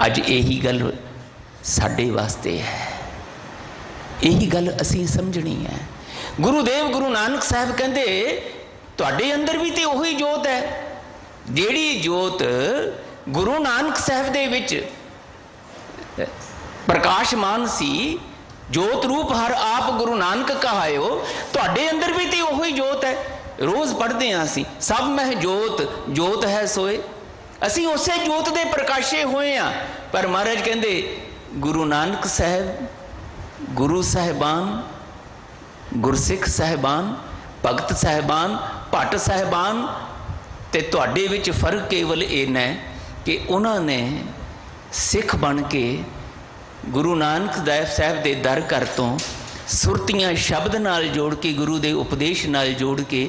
S2: अज यही गल साडे वास्ते है, यही गल असीं समझनी है। गुरुदेव गुरु नानक साहब कहंदे तुहाडे अंदर भी तो उही जोत है, जिहड़ी जोत गुरु नानक साहब दे विच प्रकाशमान सी। जोत रूप हर आप गुरु नानक कहायो, तुहाडे अंदर भी तो उही जोत है। रोज़ पढ़ते हैं असी, सब में जोत जोत है सोए, असी उसे जोत दे प्रकाशे होए हैं। पर महाराज कहंदे गुरु नानक साहब, गुरु साहिबान, गुरसिख साहिबान, भगत साहिबान, भट्ट साहिबान, ते तुहाडे विच फर्क केवल इन्ना है कि उन्होंने सिख बन के गुरु नानक देव साहब दे दर कर तो सुरतियां शब्द नाल जोड़ के, गुरु दे उपदेश नाल जोड़ के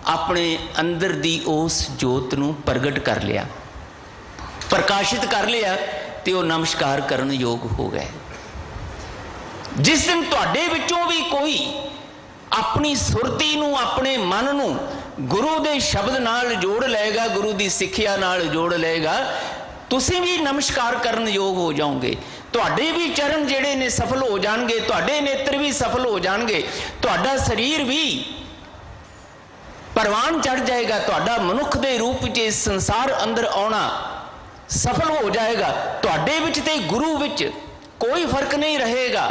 S2: अपने अंदर दी उस जोत नूं प्रगट कर लिया, प्रकाशित कर लिया, ते वो नमस्कार करन योग हो गए। जिस दिन तुहाडे विचों भी कोई अपनी सुरती नूं, अपने मन नूं गुरु दे शब्द नाल जोड़ लेगा, गुरु दी सिक्ख्या नाल जोड़ लेगा, तुसीं भी नमस्कार करन योग हो जाओगे। तुहाडे भी चरण जिहड़े ने सफल हो जाणगे, तुहाडे नेत्र भी सफल हो जाणगे, तुहाडा शरीर भी परवान चढ़ जाएगा, तुहाडा मनुख दे रूप च इस संसार अंदर आउणा सफल हो जाएगा। तुहाडे विच ते गुरु विच कोई फर्क नहीं रहेगा।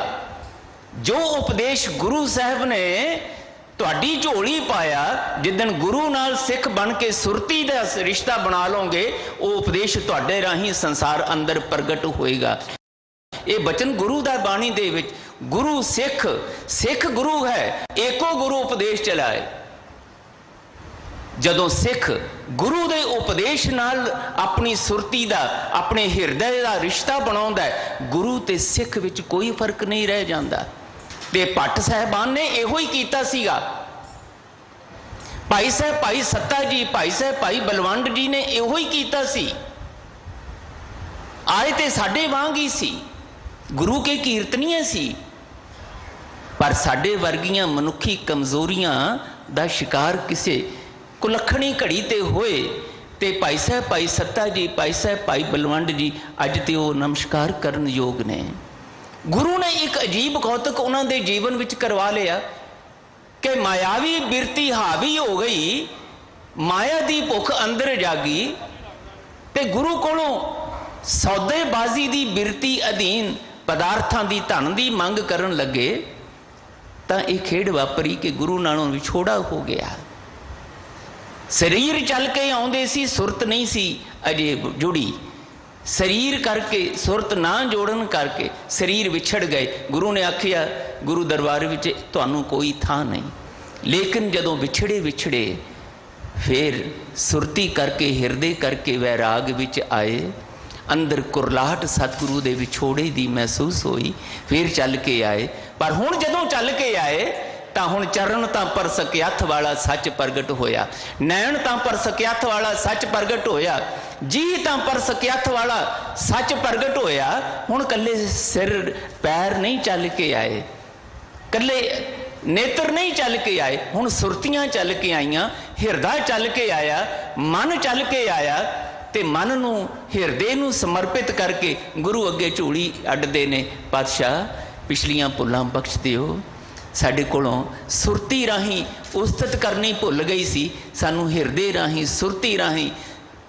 S2: जो उपदेश गुरु साहब ने तुहाडी झोली पाया, जिदन गुरु नाल सिख बन के सुरती का रिश्ता बना लोगे, वो उपदेश तुहाडे राही संसार अंदर प्रगट होएगा। ये बचन गुरु दा बाणी दे विच गुरु सिख, सिख गुरु है, एको गुरु उपदेश चलाए। जदों सिख गुरु दे उपदेश नाल अपनी सुरती दा, अपने हिरदे दा रिश्ता बनाउंदा है, गुरु ते सिख विच कोई फर्क नहीं रह जांदा। ते भट्ट साहिबान ने इहो ही कीता सीगा। भाई साहब भाई सत्ता जी, भाई साहब भाई बलवंड जी ने इहो ही कीता सी। आए ते साडे वांग ही सी, गुरु के कीर्तनीय सी, पर साडे वर्गियां मनुखी कमजोरियां दा शिकार किसे कुलखणी घड़ी ते होए, ते भाई साहब भाई सत्ता जी, भाई साहब भाई बलवंड जी अज ते वो नमस्कार करन योग ने। गुरु ने एक अजीब कौतक उन्होंने जीवन विच करवा लिया कि मायावी बिरती हावी हो गई, माया दी भुख अंदर जागी, ते गुरु कोलों सौदेबाजी दी बिरती अधीन पदार्थां दी धन दी मंग करन लगे, तां इह खेड़ वापरी कि गुरु नालों विछोड़ा हो गया। शरीर चल के आउंदे सी, सुरत नहीं सी अजे जुड़ी, शरीर करके सुरत ना जोड़न करके शरीर विछड़ गए। गुरु ने आखिया गुरु दरबार विच तुहानू कोई थां नहीं, लेकिन जदों विछड़े विछड़े फिर सुरती करके हिरदे करके वैराग विच आए, अंदर कुरलाहट सतगुरु दे विछोड़े दी महसूस होई, फिर चल के आए। पर हुण जदों चल के आए तां हुण चरण तां पर सकियाथ वाला सच प्रगट होया, नैण तां पर सकियाथ वाला सच प्रगट होया, जी तां पर सकियाथ वाला सच प्रगट होया। हुण कल्ले सिर पैर नहीं चल के आए, कल्ले नेत्र नहीं चल के आए, हुण सुरतियां चल के आईयां, हिरदा चल के आया, मन चल के आया। ते मन नू हिरदे नू समर्पित करके गुरु अगे झोली अड्डदे ने, पातशाह पिछलियां भुल्लां बख्श दिओ, साडे कोलों सुरती राही उस्तत करनी भुल गई सी, सानू हिरदे राही सुरती राही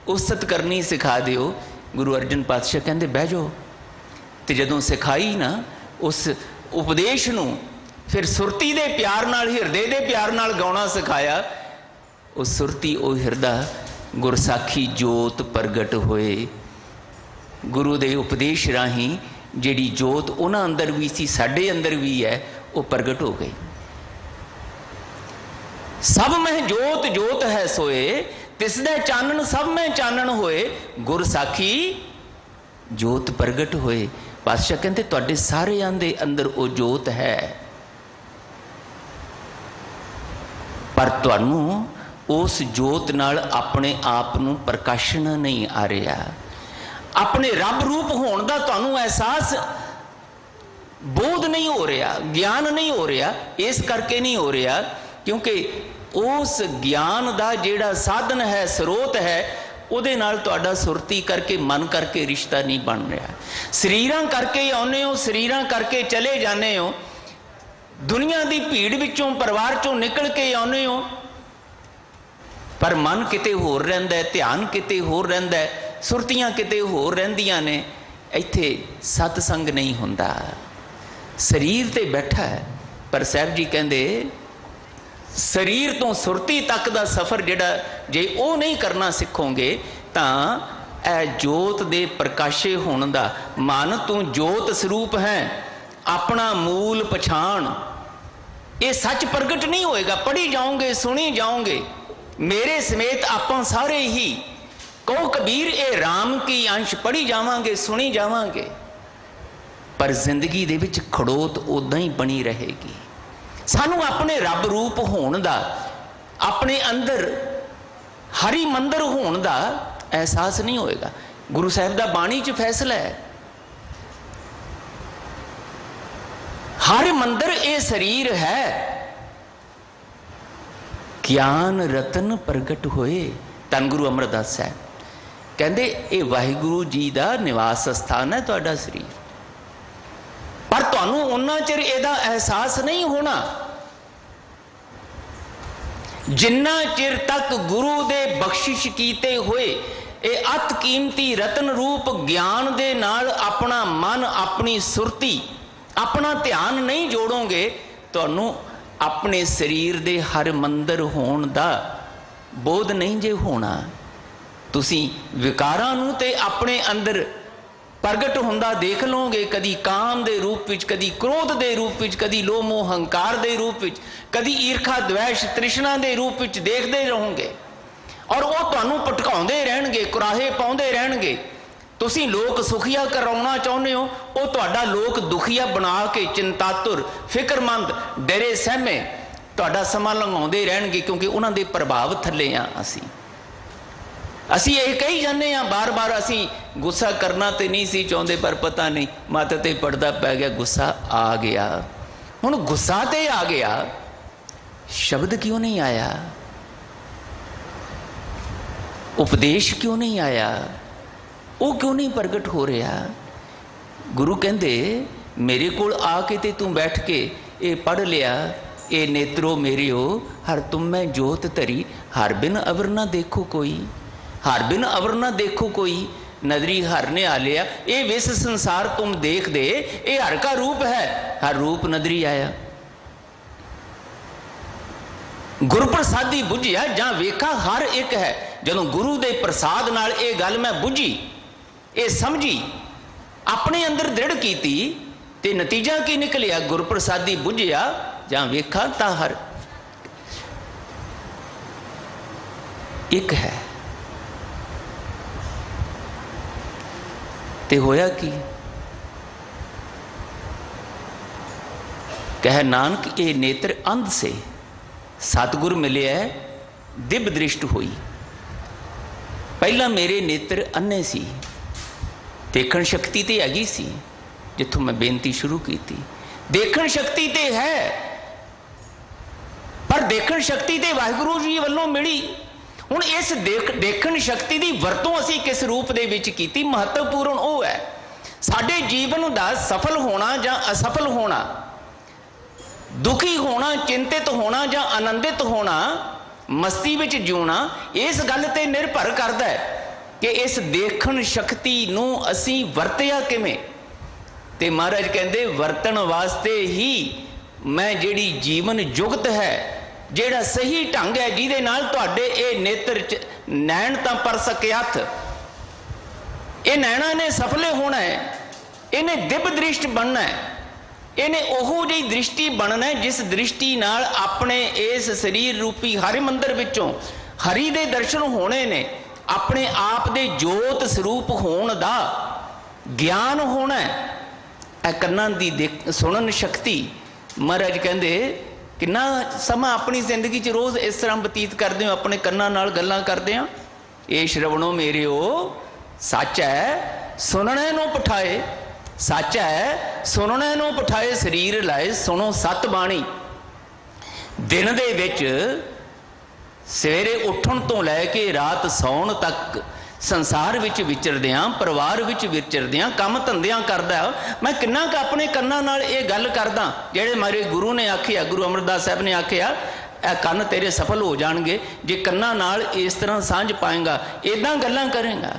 S2: उस्तत करनी सिखा दिओ। गुरु अर्जन पातशाह कहंदे बह जाओ। ते जदों सिखाई ना उस उपदेश नू, फिर सुरती दे प्यार नाल हिरदे दे प्यार नाल गाउणा सिखाया। उस सुरती ओ हिरदा गुरसाखी जोत प्रगट होए। गुरु दे उपदेश राही जिहड़ी जोत उन्हां अंदर भी सी, साडे अंदर भी है, वो प्रगट हो गई। सब में जोत जोत है सोए, तिसदे चानन सब में चानन होए, गुरसाखी जोत प्रगट होए। पातशाह कहते तुहाडे सारिआं दे अंदर वो जोत है, पर तुहानू उस जोत नाल अपने आप नू प्रकाशन नहीं आ रहा, अपने रब रूप होने का तुहानू एहसास बोध नहीं हो रहा, ज्ञान नहीं हो रहा। इस करके नहीं हो रहा क्योंकि उस ज्ञान का जिहड़ा साधन है, स्रोत है, उहदे नाल तुहाडा सुरती करके मन करके रिश्ता नहीं बन रहा। शरीरां करके आउंदे हो, शरीरां करके चले जाने हो, दुनिया की भीड़ विचों परिवार चों निकल के आउंदे हो, पर मन किते होर रहिंदा है, ध्यान किते होर रहिंदा है, सुरतियां किते होर रहिंदियां ने। इत्थे सतसंग नहीं हुंदा, शरीर ते बैठा है। पर साहब जी कहंदे शरीर तो सुरती तक का सफ़र जिहड़ा जे वो नहीं करना सिखोगे तां ए जोत दे प्रकाशे होने का, मन तू जोत स्वरूप है, अपना मूल पछाण, ये सच प्रगट नहीं होएगा। पढ़ी जाओगे, सुनी जाओगे, मेरे समेत आपां सारे ही कहो कबीर ये राम की अंश पढ़ी जावांगे, सुनी जावांगे, पर जिंदगी दे विच खड़ोत उदां ही बनी रहेगी। सानू अपने रब रूप होने का, अपने अंदर हरि मंदिर होने का एहसास नहीं होएगा। गुरु साहब का बाणी च फैसला है, हर मंदिर ये शरीर है, ज्ञान रतन प्रगट होए। धन गुरु अमरदास साहब कहते ये वाहिगुरु जी का निवास स्थान है तुहाडा शरीर, पर तुहानू उन्ना चिर इहदा एहसास नहीं होना जिन्ना चिर तक गुरु दे बख्शिश कीते हुए ये अत कीमती रतन रूप ज्ञान दे नाल अपना मन, अपनी सुरती, अपना ध्यान नहीं जोड़ोगे, तुहानू अपने शरीर दे हर मंदिर होने का बोध नहीं जे होना। तुसी विकारां नू ते अपने अंदर प्रगट हुंदा देख लोगे, कदी काम दे रूप विच, कदी क्रोध दे रूप विच, कदी लोह मोह हंकार दे रूप विच, कदी ईर्खा द्वेष तृष्णा दे रूप विच देखते रहोगे, और वो तुहानू भटकाउंदे रहणगे, कुराहे पाउंदे रहणगे। तुसी लोक सुखिया कराउणा चाहुंदे हो, वो तुहाडा लोक दुखिया बना के चिंतातुर, फिक्रमंद, डरे सहमे तुहाडा समा लंघाउंदे रहणगे, क्योंकि उन्हां दे प्रभाव थल्ले आ असी ये कही जाने बार बार असी गुस्सा करना तो नहीं सी चाहते, पर पता नहीं मत ते पड़दा पै गया, गुस्सा आ गया। हुण गुस्सा ते आ गया, शब्द क्यों नहीं आया, उपदेश क्यों नहीं आया, वो क्यों नहीं प्रगट हो रहा। गुरु कहंदे मेरे कोल आके ते तू बैठ के ये पढ़ लिया, ये नेत्रो मेरे हो हर तुम में जोत धरी, हर बिन अवर ना देखो कोई, हर बिन अवर ना देखो कोई, नदरी हर ने आ लिया, ये विस संसार तुम देख दे, ये हर का रूप है, हर रूप नदरी आया। गुरु प्रसादी बुझिया जां वेखा हर एक है। जदों गुरु दे प्रसाद नाल ये गल मैं बुझी, ये समझी, अपने अंदर दृढ़ कीती, ते नतीजा की निकलिया, गुरप्रसादी बुझिया जां वेखा ता हर एक है। ते होया की, कह नानक ये नेत्र अंध से सतगुर मिले दिव्य दृष्ट हुई। पहला मेरे नेत्र अन्ने सी, देखण शक्ति तो हैगी सी, जिथों मैं बेनती शुरू की थी। देखण शक्ति तो है, पर देखण शक्ति तो वाहिगुरू जी वालों मिली। हुण इस देखण शक्ति की वरतों असीं किस रूप दे विच कीती, महत्वपूर्ण वो है। साडे जीवन का सफल होना जां असफल होना, दुखी होना, चिंतित होना जां आनंदित होना, मस्ती विच जीना, इस गल ते निर्भर करता है कि इस देखण शक्ति नूं असीं वरतिया किवें। ते महाराज कहंदे वरतन वास्ते ही मैं जिहड़ी जीवन जुगत है, जिहड़ा सही ढंग है, जिहदे नाल तुहाडे ये नेत्र नैन तां पर सके हथ, ये नैना ने सफले होना है, इन्हें दिव्य दृष्टि बनना है, इन्हें ओहो जी दृष्टि बनना है जिस दृष्टि नाल अपने इस शरीर रूपी हरि मंदिर विचों हरि दे दर्शन होने ने, अपने आप दे जोत स्वरूप होने दा ज्ञान होना है। कन्नां दी सुनन शक्ति, महाराज कहंदे किन्ना समा अपनी जिंदगी च रोज़ इस तरह बतीत करते हो, अपने कन्नां नाल गल्लां करदे आ। ये श्रवणों मेरेओ सच है सुनने नूं पठाए, सच है सुनने नूं पठाए, शरीर लाए सुनो सत बाणी। दिन दे विच सवेरे उठण तो लैके रात सौण तक संसार विच विचरदियां, परिवार विच विचरदियां, काम धंधियां करदा, मैं किन्ना क अपने कन्नां नाल ये गल करदा, जिहड़े मेरे गुरु ने आखिया, गुरु अमरदास साहब ने आखिया कन्न तेरे सफल हो जाणगे जे कन्नां नाल इस तरह सांझ पाएगा, इदां गल्लां करेगा।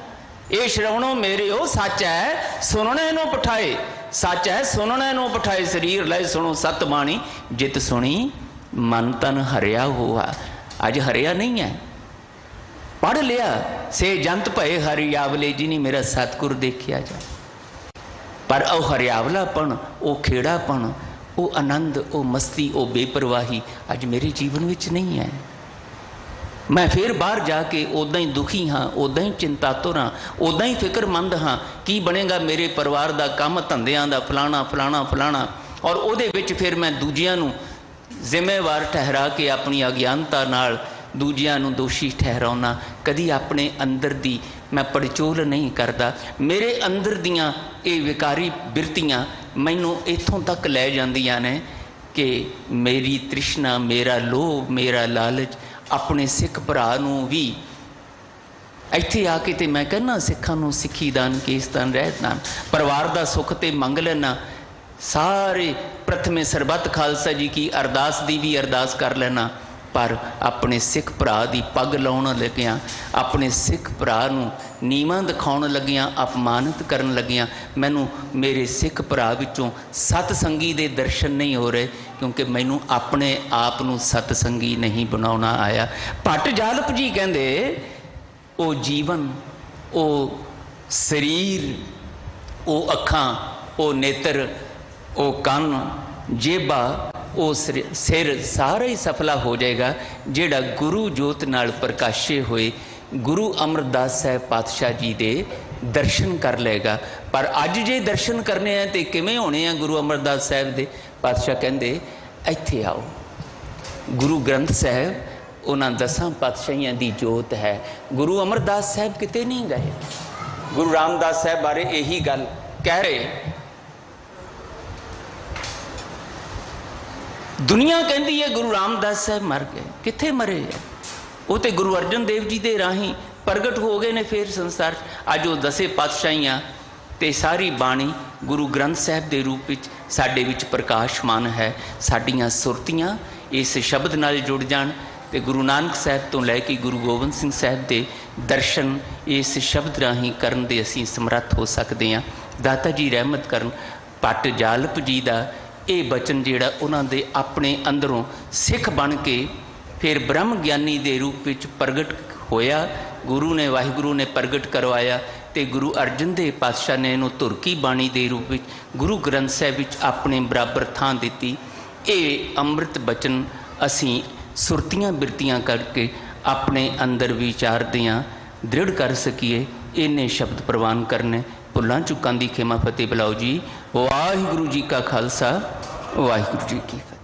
S2: ये श्रवणों मेरे हो सच है सुनने नूं पठाए, सच है सुनने नूं पठाए, शरीर लाए सुनो सत बाणी, जित सुनी मन तन हरिया हुआ। अज हरिया नहीं है, पढ़ लिया से जंत भय हरियावले जी ने मेरा सतगुर देखिया जा, पर वो हरियावलापन, वो खेड़ापन, वो आनंद, वो मस्ती, वो बेपरवाही अज मेरे जीवन विच नहीं है। मैं फिर बाहर जाके उदा ही दुखी हाँ, उदा ही चिंतातुर हाँ, उदा ही फिक्रमंद हाँ, की बनेगा मेरे परिवार का काम धंधियां का फलाना फलाना फलाना, और उहदे विच फिर मैं दूजियां नूं जिम्मेवार ठहरा के अपनी अज्ञानता नाल दूजियां नूं दोषी ठहराउना। कदी अपने अंदर दी मैं पड़चोल नहीं करता। मेरे अंदर दियां ये विकारी बिरतियां मैनूं इत्थों तक लै जांदियां ने कि मेरी तृष्णा, मेरा लोभ, मेरा लालच अपने सिख भरा नूं भी इत्थे आके ते मैं कहना सिखां नूं सिखी दान केस दान रहत दान, परिवार दा सुख ते मंग लेना, सारे प्रथमे सरबत खालसा जी की अरदास दी भी अरदास कर लेना, पर अपने सिख भरा दी पग लाउण लगिया, अपने सिख भरा नूं नीवां दिखाउण लगिया, अपमानित करन लगिया, मैनू मेरे सिख भरा विचों सतसंगी दे दर्शन नहीं हो रहे, क्योंकि मैनू अपने आप नूं सतसंगी नहीं बनाउणा आया। भट्ट जालप जी कहंदे ओ जीवन, ओ शरीर, ओ अखां, ओ नेत्र, ओ कन, जेबा, ओ सिर सारा ही सफला हो जाएगा जिहड़ा गुरु जोत नाल प्रकाशे हुए गुरु अमरदास साहब पातशाह जी दे दर्शन कर लेगा। पर अज जे दर्शन करने हैं तो किवें होने हैं गुरु अमरदास साहब दे? पातशाह कहंदे इत्थे आओ, गुरु ग्रंथ साहब उन्हां 10 पातशाहियां दी जोत है। गुरु अमरदास साहब किते नहीं गए, गुरु रामदास साहब बारे यही गल कह रहे। दुनिया कहती है गुरु रामदास साहब मर गए, कित्थे मरे? वो तो गुरु अर्जन देव जी के राही प्रगट हो गए ने फिर संसार। अज वो 10 पातशाहियां ते सारी बाणी गुरु ग्रंथ साहब के रूप में साडे विच प्रकाशमान है। साडियां सुरतियां इस शब्द नाल जुड़ जाण ते गुरु नानक साहब तो लैके गुरु गोबिंद सिंह साहब के दर्शन इस शब्द राही करन दे असीं समर्थ हो सकते हैं। दाता जी रहमत करन। भट्ट जालप जी का ये बचन जिहड़ा उन्हां दे अपने अंदरों सिख बन के फिर ब्रह्म ज्ञानी के रूप में प्रगट होया, गुरु ने वाहिगुरु ने प्रगट करवाया ਤੇ ਗੁਰੂ ਅਰਜਨ ਦੇਵ ਪਾਤਸ਼ਾਹ ਨੇ ਇਹਨੂੰ ਧੁਰ ਕੀ ਬਾਣੀ ਦੇ ਰੂਪ ਵਿੱਚ ਗੁਰੂ ਗ੍ਰੰਥ ਸਾਹਿਬ ਵਿੱਚ ਆਪਣੇ ਬਰਾਬਰ ਥਾਂ ਦਿੱਤੀ। ਇਹ ਅੰਮ੍ਰਿਤ ਬਚਨ ਅਸੀਂ ਸੁਰਤੀਆਂ ਬਿਰਤੀਆਂ ਕਰਕੇ ਆਪਣੇ ਅੰਦਰ ਵਿਚਾਰਦੇ ਹਾਂ, ਦ੍ਰਿੜ ਕਰ ਸਕੀਏ। ਇਹਨੇ ਸ਼ਬਦ ਪ੍ਰਵਾਨ ਕਰਨੇ। ਭੁੱਲਾਂ ਚੁੱਕਾਂ ਦੀ ਖਿਮਾ ਫਤਿਹ ਬੁਲਾਓ ਜੀ। ਵਾਹਿਗੁਰੂ ਜੀ ਕਾ ਖਾਲਸਾ, ਵਾਹਿਗੁਰੂ ਜੀ ਕੀ ਫਤਿਹ।